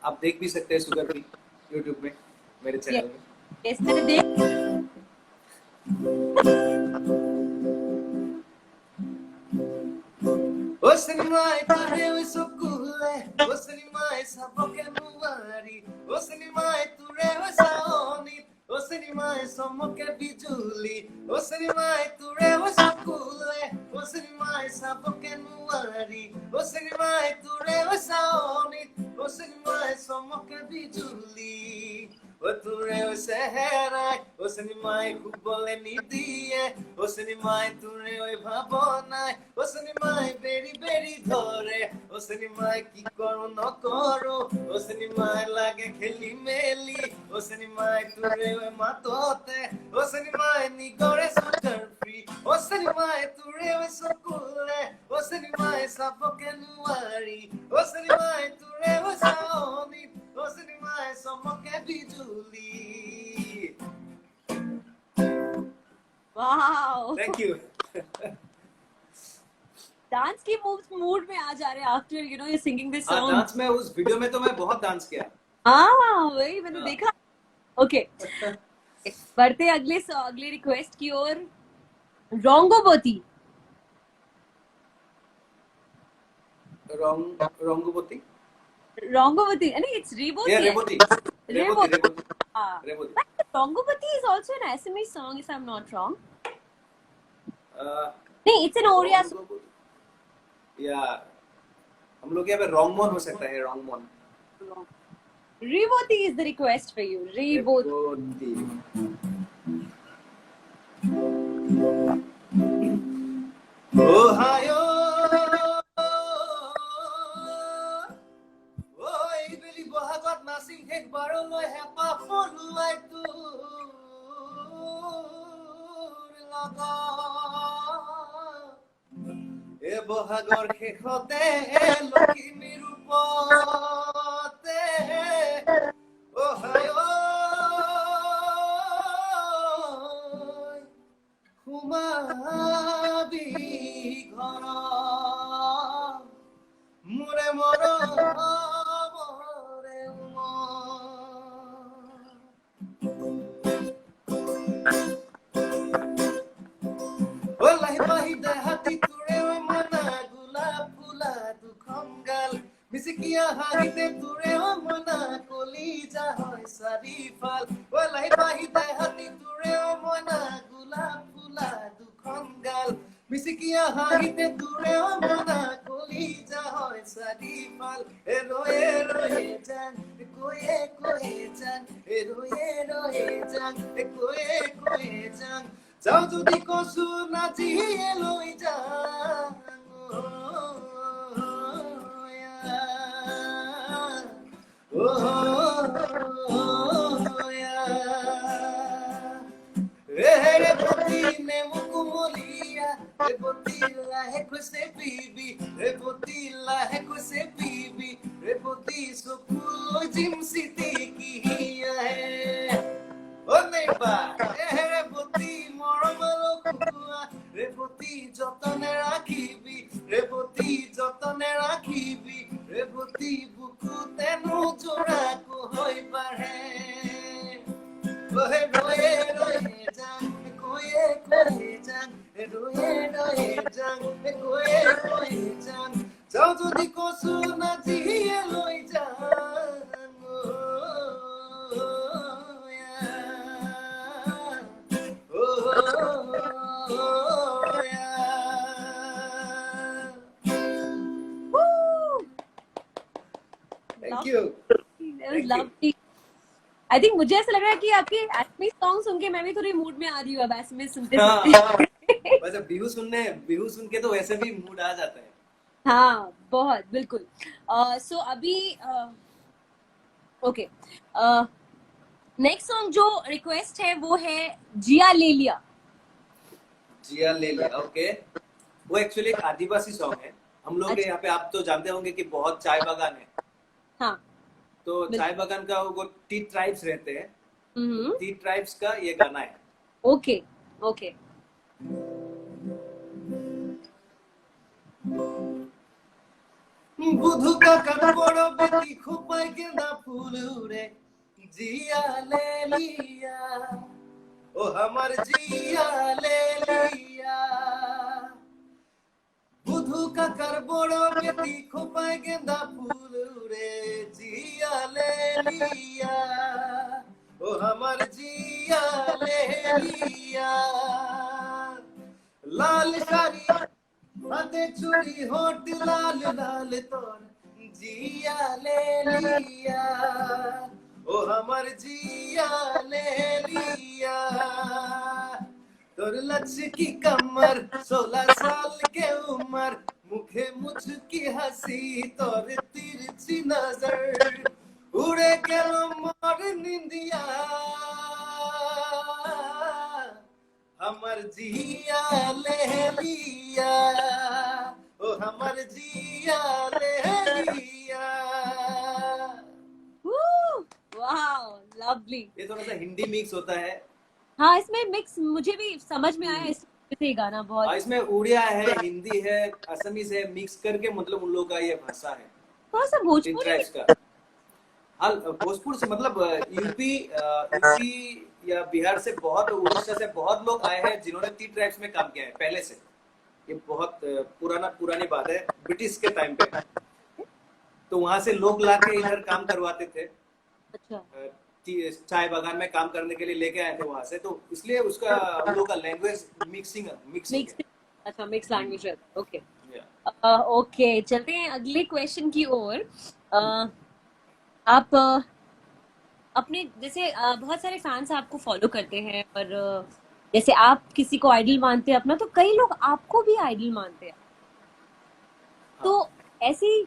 आप देख भी सकते हैं शुगर फ्री यूट्यूब में मेरे चैनल में यस मैंने देख Osani mai tureu sokule, osani mai saboke nuari, osani mai tureu saoni, osani mai somoke bijuli, osani mai tureu sokule, osani mai saboke nuari, osani mai tureu saoni, osani mai somoke bijuli. O tureu seherai, osani mai kubole nidie, osani mai tureu bhabonai, osani mai beri beri ধরে ও সিনেমায় কি করো না করো ও সিনেমায় লাগে খেলি মেলি ও সিনেমায় তুরে ওই মাতোতে ও সিনেমায় নি করে সুগার ফ্রি ও সিনেমায় তুরে ওই সকুলে ও সিনেমায় সাবকে নুয়ারি ও সিনেমায় তুরে ওই সাওনি ও সিনেমায় সমকে বিজুলি वाओ थैंक यू डांस की मूड में आ जा रहे हैं after you know you singing this song. Dance में उस वीडियो में तो मैं बहुत डांस किया हाँ वही मैंने देखा। ओके बढ़ते अगले रिक्वेस्ट की ओर। रोंगोबोती रोंगोबोती रोंगोबोती नहीं it's Reboti Yeah, Reboti. Reboti. Rongoboti is also an Assamese song if I'm not wrong। Uh, नहीं इट्स एन ओडिया या हम लोग यहाँ पे रोंगमोन हो सकता है रोंगमोन रेबोती is the request for you रेबोती Ohio Oi beli bahagat nasi hek barolo hepa phone lai tu laga এ বহাগৰ শেষতে লখিমী ৰূপতে অহায় সোমাবি ঘৰ মোৰে মৰমৰে লাহি পাহি দেহাতি তোৰে মনা গোলাপ ফুলা দুখন গাল মিচিকিয়া হাঁহিতে তোৰে মনা কলিজা হয় চাৰিফাল লাহি পাহি দেহাতি তোৰে মনা গোলাপ ফুলা দুখন গাল মিচিকিয়া হাঁহিতে তোৰে মনা কলিজা হয় চাৰিফাল ৰয়ে ৰয়ে যান কৈয়ে যান ৰয়ে ৰয়ে যান কৈয়ে যান जाओ যদি কসু নাচি লই যাং ও রে potine mukumolia re potilla è queste bibi re potilla è queste bibi re poti so pulo jim siti ki hai o nei ba রে poti moromalo kuwa re poti jotone rakhibi re poti jotone rakhibi re poti buku tenu jora ko hoi pare rohe rohe rohe jang koye koye jang rohe rohe jang koye koye jang jao jodi kosu na jiye loi jang Thank you. It was lovely. I think मुझे ऐसा लग रहा है कि आपके एस्मी song सुन के मैं भी थोड़ी मूड में आ रही हूँ अब एस्मी सुनते सुनते। वैसे बिहू सुन के तो वैसे भी मूड आ जाता है। हाँ बहुत बिल्कुल। सो अभी ओके नेक्स्ट सॉन्ग जो रिक्वेस्ट है वो है जिया ले लिया। जिया ले लिया ओके। वो एक्चुअली एक आदिवासी सॉन्ग है। हम लोग के अच्छा। यहाँ पे आप तो जानते होंगे कि बहुत चाय बागान है। हाँ तो बिल्कुल। चाय बागान का वो टी ट्राइब्स रहते हैं। हम्म टी ट्राइब्स का ये गाना है। ओके ओके बुधु का कटोरो बेटी खुपाई गेंदा फूल रे जिया ले लिया ओ हमार जिया ले लिया बुधु का कर बड़ो बेटी खुपाई गेंदा फूल रे जिया ले लिया ओ हमार जिया ले लिया लाल साड़ी हाथे चूड़ी होठ लाल लाल तोर जिया ले लिया ओ हमार जिया ले लिया तोर लचकी कमर 16 साल के उम्र मुखे मुझकी हंसी तोर तिरछी नजर उड़े गेलो मोर निंदिया हमर जिया ले लिया ओ हमर जिया ले लिया। Wow lovely. ये थोड़ा सा हिंदी मिक्स होता है। हाँ इसमें मिक्स मुझे भी समझ में आया इससे ये गाना बहुत। इसमें उड़िया है हिंदी है असमीज है मिक्स करके मतलब उन लोगों का ये भाषा है। थोड़ा सा भोजपुरी का हाल भोजपुर से मतलब यूपी या बिहार से बहुत उड़ीसा से बहुत लोग आए हैं जिन्होंने टी ट्राइब्स में काम किया है पहले से। ये बहुत पुरानी बात है ब्रिटिश के टाइम पे। तो वहां से लोग लाके इधर काम करवाते थे। अच्छा चाय बागान में काम करने के लिए लेके आए थे वहां से तो इसलिए उसका हम लोग का लैंग्वेज मिक्सिंग अच्छा मिक्स लैंग्वेज है ओके। ओके चलते हैं अगले क्वेश्चन की ओर। आप अपने जैसे बहुत सारे फैंस आपको फॉलो करते हैं और जैसे आप किसी को आइडल मानते हैं अपना तो कई लोग आपको भी आइडल मानते हैं। तो ऐसे ही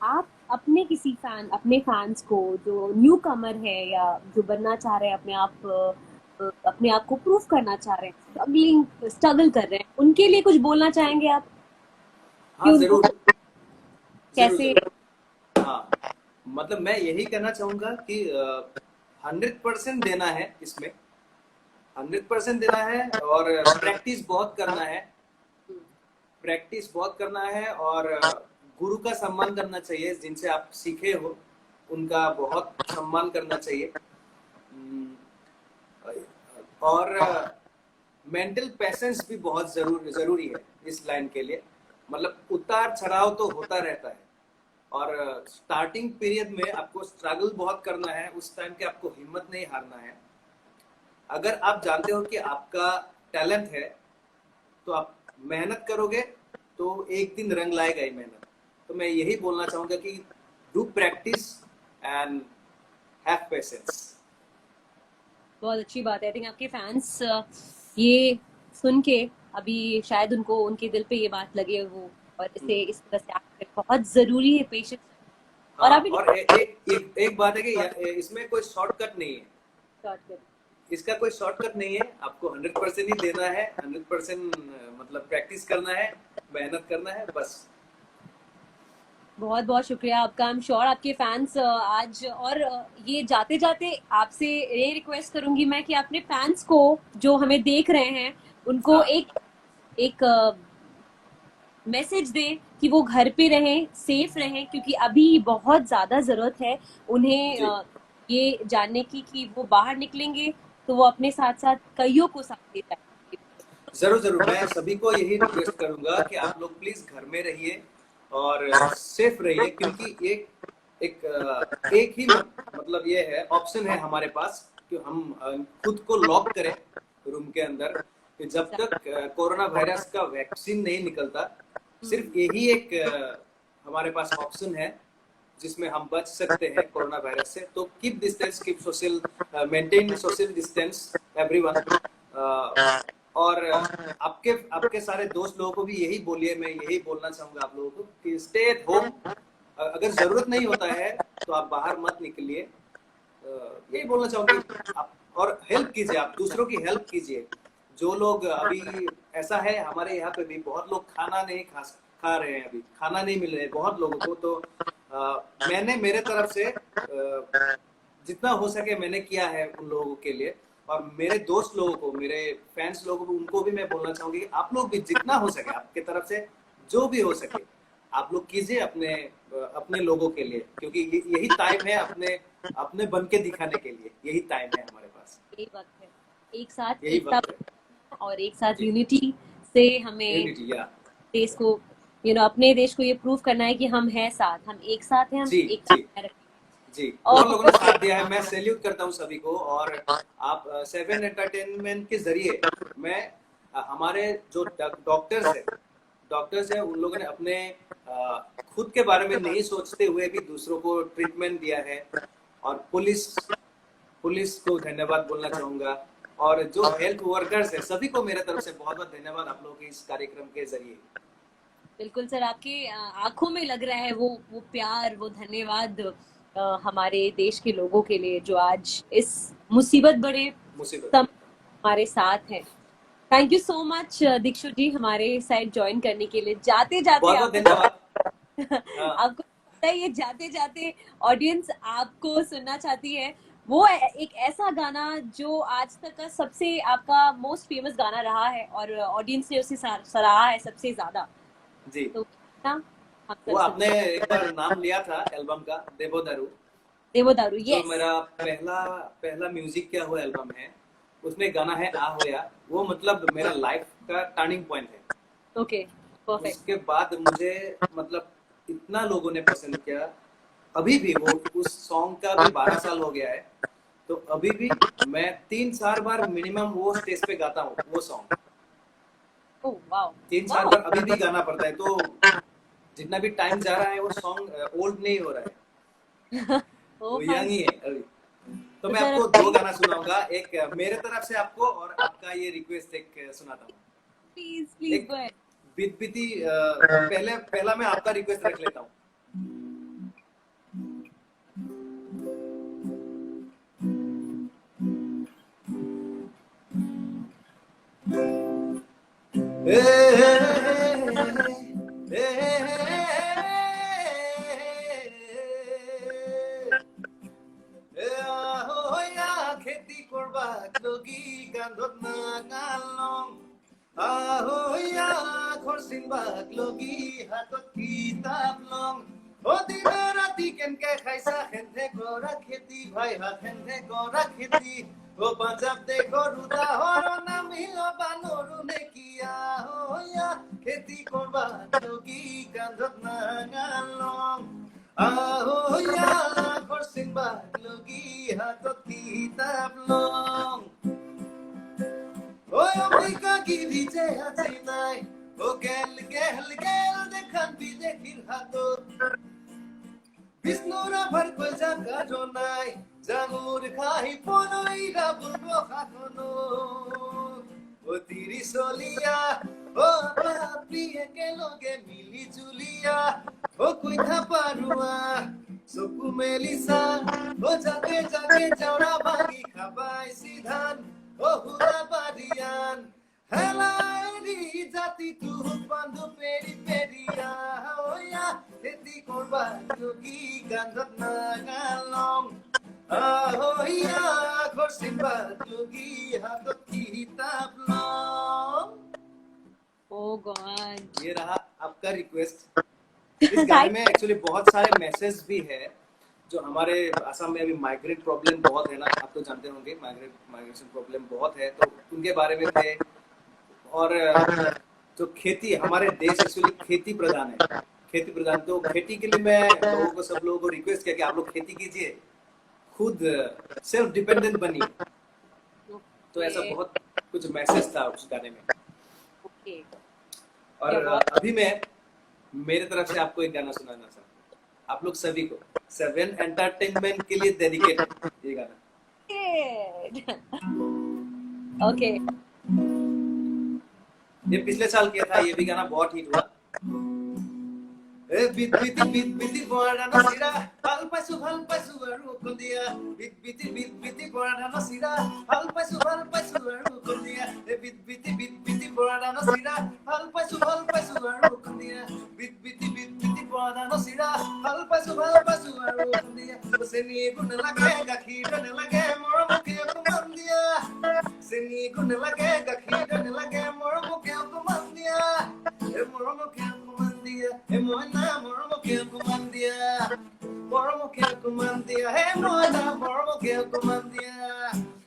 आप अपने किसी अपने फैंस को जो न्यू कमर है या जो बनना चाह रहे हैं अपने आप को प्रूफ करना चाह रहे हैं स्ट्रगल कर रहे हैं उनके लिए कुछ बोलना चाहेंगे आप? हाँ जरूर कैसे? हाँ मतलब मैं यही कहना चाहूंगा कि 100% देना है इसमें 100% देना है और प्रैक्टिस बहुत करना है और गुरु का सम्मान करना चाहिए जिनसे आप सीखे हो उनका बहुत सम्मान करना चाहिए और मेंटल पेशेंस भी बहुत जरूरी है इस लाइन के लिए। मतलब उतार चढ़ाव तो होता रहता है और स्टार्टिंग पीरियड में आपको स्ट्रगल बहुत करना है। उस टाइम के आपको हिम्मत नहीं हारना है। अगर आप जानते हो कि आपका टैलेंट है तो आप मेहनत करोगे तो एक दिन रंग लाएगा ही मेहनत। तो मैं यही बोलना चाहूंगा कि do practice and have patience. बहुत अच्छी बात है। आई थिंक आपके फैंस ये सुन के अभी शायद उनको उनके दिल पे ये बात लगे वो, और इसे इस तरह से आगे बहुत जरूरी है पेशेंस। और हाँ, अभी और एक बात है कि इसमें कोई शॉर्टकट नहीं है, शॉर्ट इसका कोई शॉर्टकट नहीं है, आपको 100% ही देना है, 100% मतलब प्रैक्टिस करना है, मेहनत करना है बस। बहुत बहुत शुक्रिया आपका। आई एम श्योर आपके फैंस आज, और ये जाते जाते आपसे ये रिक्वेस्ट करूंगी मैं कि अपने फैंस को जो हमें देख रहे हैं उनको हाँ एक एक मैसेज दें कि वो घर पे रहें, सेफ रहें, क्योंकि अभी बहुत ज्यादा जरूरत है उन्हें जी, ये जानने की कि वो बाहर निकलेंगे तो वो अपने साथ साथ कईयों को साथ ले जाएंगे। जरूर जरूर, मैं सभी को यही रिक्वेस्ट करूंगा कि आप लोग प्लीज घर में रहिए और सेफ रहिए, क्योंकि एक ही मतलब ये है, ऑप्शन है हमारे पास कि हम खुद को लॉक करें रूम के अंदर, कि जब तक कोरोना वायरस का वैक्सीन नहीं निकलता, सिर्फ यही एक हमारे पास ऑप्शन है जिसमें हम बच सकते हैं कोरोना वायरस से। तो keep distance, keep social, maintain social distance everyone. और आपके आपके सारे दोस्त लोगों को भी यही बोलिए, मैं यही बोलना चाहूंगा आप लोगों को कि स्टे एट होम। अगर जरूरत नहीं होता है तो आप बाहर मत निकलिए, यही बोलना चाहूंगी आप। और हेल्प कीजिए, आप दूसरों की हेल्प कीजिए। जो लोग अभी, ऐसा है हमारे यहाँ पे भी बहुत लोग खाना नहीं खा रहे हैं, अभी खाना नहीं मिल रहे हैं बहुत लोगों को। तो मैंने मेरे तरफ से जितना हो सके मैंने किया है उन लोगों के लिए, और मेरे दोस्त लोगों को, मेरे फैंस लोगों को, उनको भी मैं बोलना चाहूंगी कि आप लोग भी जितना हो सके आपके तरफ से जो भी हो सके आप लोग कीजिए अपने अपने लोगों के लिए, क्योंकि यही टाइम है अपने अपने बन के दिखाने के लिए, यही टाइम है हमारे पास, यही वक्त है, एक साथ यही एकता वक्त है। और एक साथ जी, यूनिटी से हमें यूनिटी या देश को, अपने देश को ये प्रूव करना है कि हम हैं साथ, हम एक साथ हैं, हम जी एकता जी बनाए रखेंगे। जी, और बहुत लोगों ने साथ दिया है, मैं सैल्यूट करता हूँ सभी को। और आप सेवन एंटरटेनमेंट के जरिए मैं हमारे जो डॉक्टर्स है उन लोगों ने अपने खुद के बारे में नहीं सोचते हुए भी दूसरों को ट्रीटमेंट दिया है। और पुलिस पुलिस को धन्यवाद बोलना चाहूंगा, और जो हेल्थ वर्कर्स है सभी को मेरे तरफ से बहुत बहुत धन्यवाद आप लोगों के इस कार्यक्रम के जरिए। बिल्कुल सर, आपके आंखों में लग रहा है वो प्यार, वो धन्यवाद हमारे देश के लोगों के लिए जो आज इस मुसीबत बड़े मुसीबत समय में हमारे साथ हैं। Thank you so much Dikshu ji हमारे साइड ज्वाइन करने के लिए। जाते जाते बहुत बहुत आपको धन्यवाद। हाँ आपको पता है, ये जाते जाते ऑडियंस आपको सुनना चाहती है वो एक ऐसा गाना जो आज तक का सबसे आपका मोस्ट फेमस गाना रहा है और ऑडियंस ने उसे सराहा है सबसे ज्यादा। जी, तो ना हम वो सब आपने सुनते एक बार नाम लिया था एल्बम का, देवोदारू, देवदारू। जो यस। मेरा पहला पहला म्यूजिक किया हुआ एल्बम है। उसमें गाना है आ होया, वो मतलब मेरा लाइफ का टर्निंग पॉइंट है। Okay, perfect. उसके बाद मुझे मतलब इतना लोगों ने पसंद किया, अभी भी वो उस सॉन्ग का भी 12 साल हो गया है, तो अभी भी मैं 3-4 बार मिनिमम वो स्टेज पे गाता हूँ वो सॉन्ग। Oh wow. 3-4 वाओ। बार अभी भी गाना पड़ता है। तो जितना भी टाइम जा रहा है वो सॉन्ग ओल्ड नहीं हो रहा है, ओ वो फाइन। यंग ही है अभी। तो तो मैं सर आपको दो गाना सुनाऊंगा, एक मेरे तरफ से आपको और आपका ये रिक्वेस्ट एक सुनाता हूँ। प्लीज प्लीज एक गो अहेड। बीती पहले पहला मैं आपका रिक्वेस्ट रख लेता हूँ। खेती करबा लगि गांधत नागालং ahoya khorsin bak logi hatot kitab long o dina rati ken ke khaisa khente gora kheti bhai ha khente gora kheti o panjab de goruda horona milo banoru ne kiya hoya kheti korba logi gandhot nagalong ahoya khorsin bak logi hatot kitab long Oi, America, gidi je hati nai. O gel dekhan bi dekhir hato. Bisnura bhar ko jaga jo nai. Janur khai ponoi ra bulbo khakono. वो तेरी सोलिया ओ प्रिय के लोगे मिली जुलिया ओ कोई था पारुआ सुकु Melissa ओ जागे जागे जावरा बागी खाबाई सिधान ओ हुरा बारियान हेलाई जाति तू बंधु पेरी पेरिया ओ या तेती कोरबा योगी गंधत नागालों oh yeah, Korsimba Yogi हाथों की किताब लो। Oh God. ये रहा आपका रिक्वेस्ट। इस गाने में एक्चुअली बहुत सारे मैसेज भी है जो हमारे असम में अभी माइग्रेट प्रॉब्लम बहुत है ना, आप तो जानते होंगे माइग्रेशन प्रॉब्लम बहुत है, तो उनके बारे में थे। और जो खेती, हमारे देश एक्चुअली खेती प्रधान है, खेती प्रधान, तो खेती के लिए मैं लोगों को, सब लोगों को रिक्वेस्ट किया कि आप लोग खेती कीजिए, खुद सेल्फ डिपेंडेंट बनिए। तो ऐसा बहुत कुछ मैसेज था उस गाने में। और अभी मैं मेरे तरफ से आपको एक गाना सुनाना चाहता हूँ, आप लोग सभी को, 7 एंटरटेनमेंट के लिए डेडिकेटेड ये गाना। ओके। ये पिछले साल किया था, ये भी गाना बहुत हिट हुआ। Bit biti buana nasira hal pasu aru kondia bit biti buana nasira hal pasu aru kondia bit biti buana nasira hal pasu aru kondia bit biti buana nasira hal pasu aru kondia seni gun lage gakhir ne lage mor mukhe kumandia seni gun lage gakhir ne lage mor mukhe kumandia mor mukhe Hey moina mormo ke kumandia mormo ke kumandia hey moina mormo ke kumandia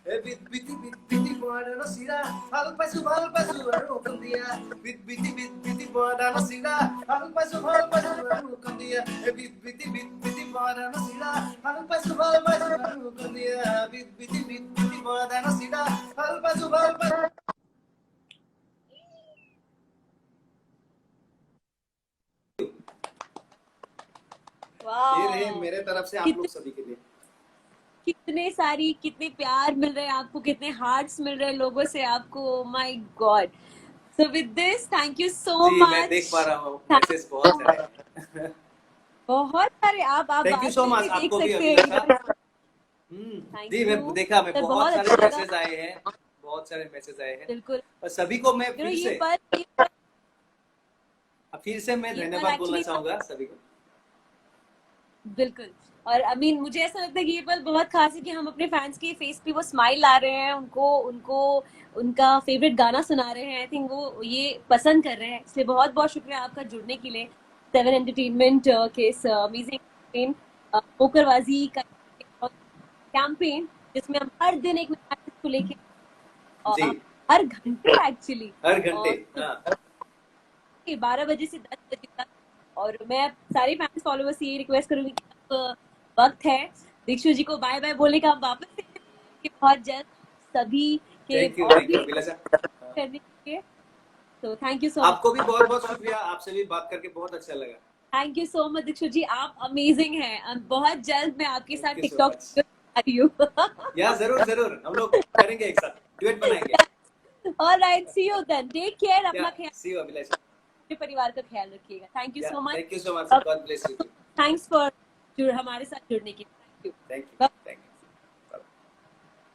hey bit biti boada no sira hal pasu aru kandia bit biti boada no sira hal pasu aru kandia hey bit biti boada no sira hal pasu aru kandia bit biti boada no sira hal pasu ये रहे मेरे तरफ से आप लोग सभी के लिए। कितने प्यार मिल रहे हैं आपको, कितने हार्ट्स मिल रहे हैं लोगों से आपको। My God. So with this thank you so much. मैं देख पा रहा हूँ मैसेज बहुत सारे बहुत सारे। आप थैंक यू सो मच। आपको भी जी मैं देखा, मैं बहुत सारे मैसेज आए हैं, बहुत सारे मैसेज आए हैं। बिल्कुल। और सभी को मैं फिर से मैं धन्यवाद बोलना चाहूंगा सभी को। बिल्कुल। और आई मीन मुझे ऐसा लगता है कि ये पल बहुत खास है कि हम अपने फैंस के फेस पे वो स्माइल ला रहे हैं, उनको उनका फेवरेट गाना सुना रहे हैं। आई थिंक वो ये पसंद कर रहे हैं, इसलिए बहुत बहुत शुक्रिया आपका जुड़ने के लिए 7 एंटरटेनमेंट के इस अमेजिंग कैंपेन, पोकरबाजी का कैंपेन, जिसमें हम हर दिन एक मैसेज को लेके हर घंटे एक्चुअली हर घंटे 12 बजे से 10 बजे तक। और मैं सारे फैंस फॉलोअर्स से ये रिक्वेस्ट करूंगी कि वक्त है दीक्षु जी को बाय बाय बोलने का, हम वापस कि बहुत जल्द सभी के करने के लिए। तो थैंक यू सो मच। आपको भी बहुत बहुत शुक्रिया, आपसे भी बात करके बहुत अच्छा लगा। Thank you so much Dikshu ji, आप अमेजिंग हैं। बहुत जल्द मैं आपके साथ टिकटॉक आ रही हूँ। या जरूर हम लोग करेंगे, एक साथ डुएट बनाएंगे। All right, see you then, take care, अपना ख्याल, सी यू अभिलाषा, अपने परिवार का ख्याल रखिएगा। Thank you so much. Thank you so much, God bless you. Thanks for हमारे साथ जुड़ने के लिए। Thank you.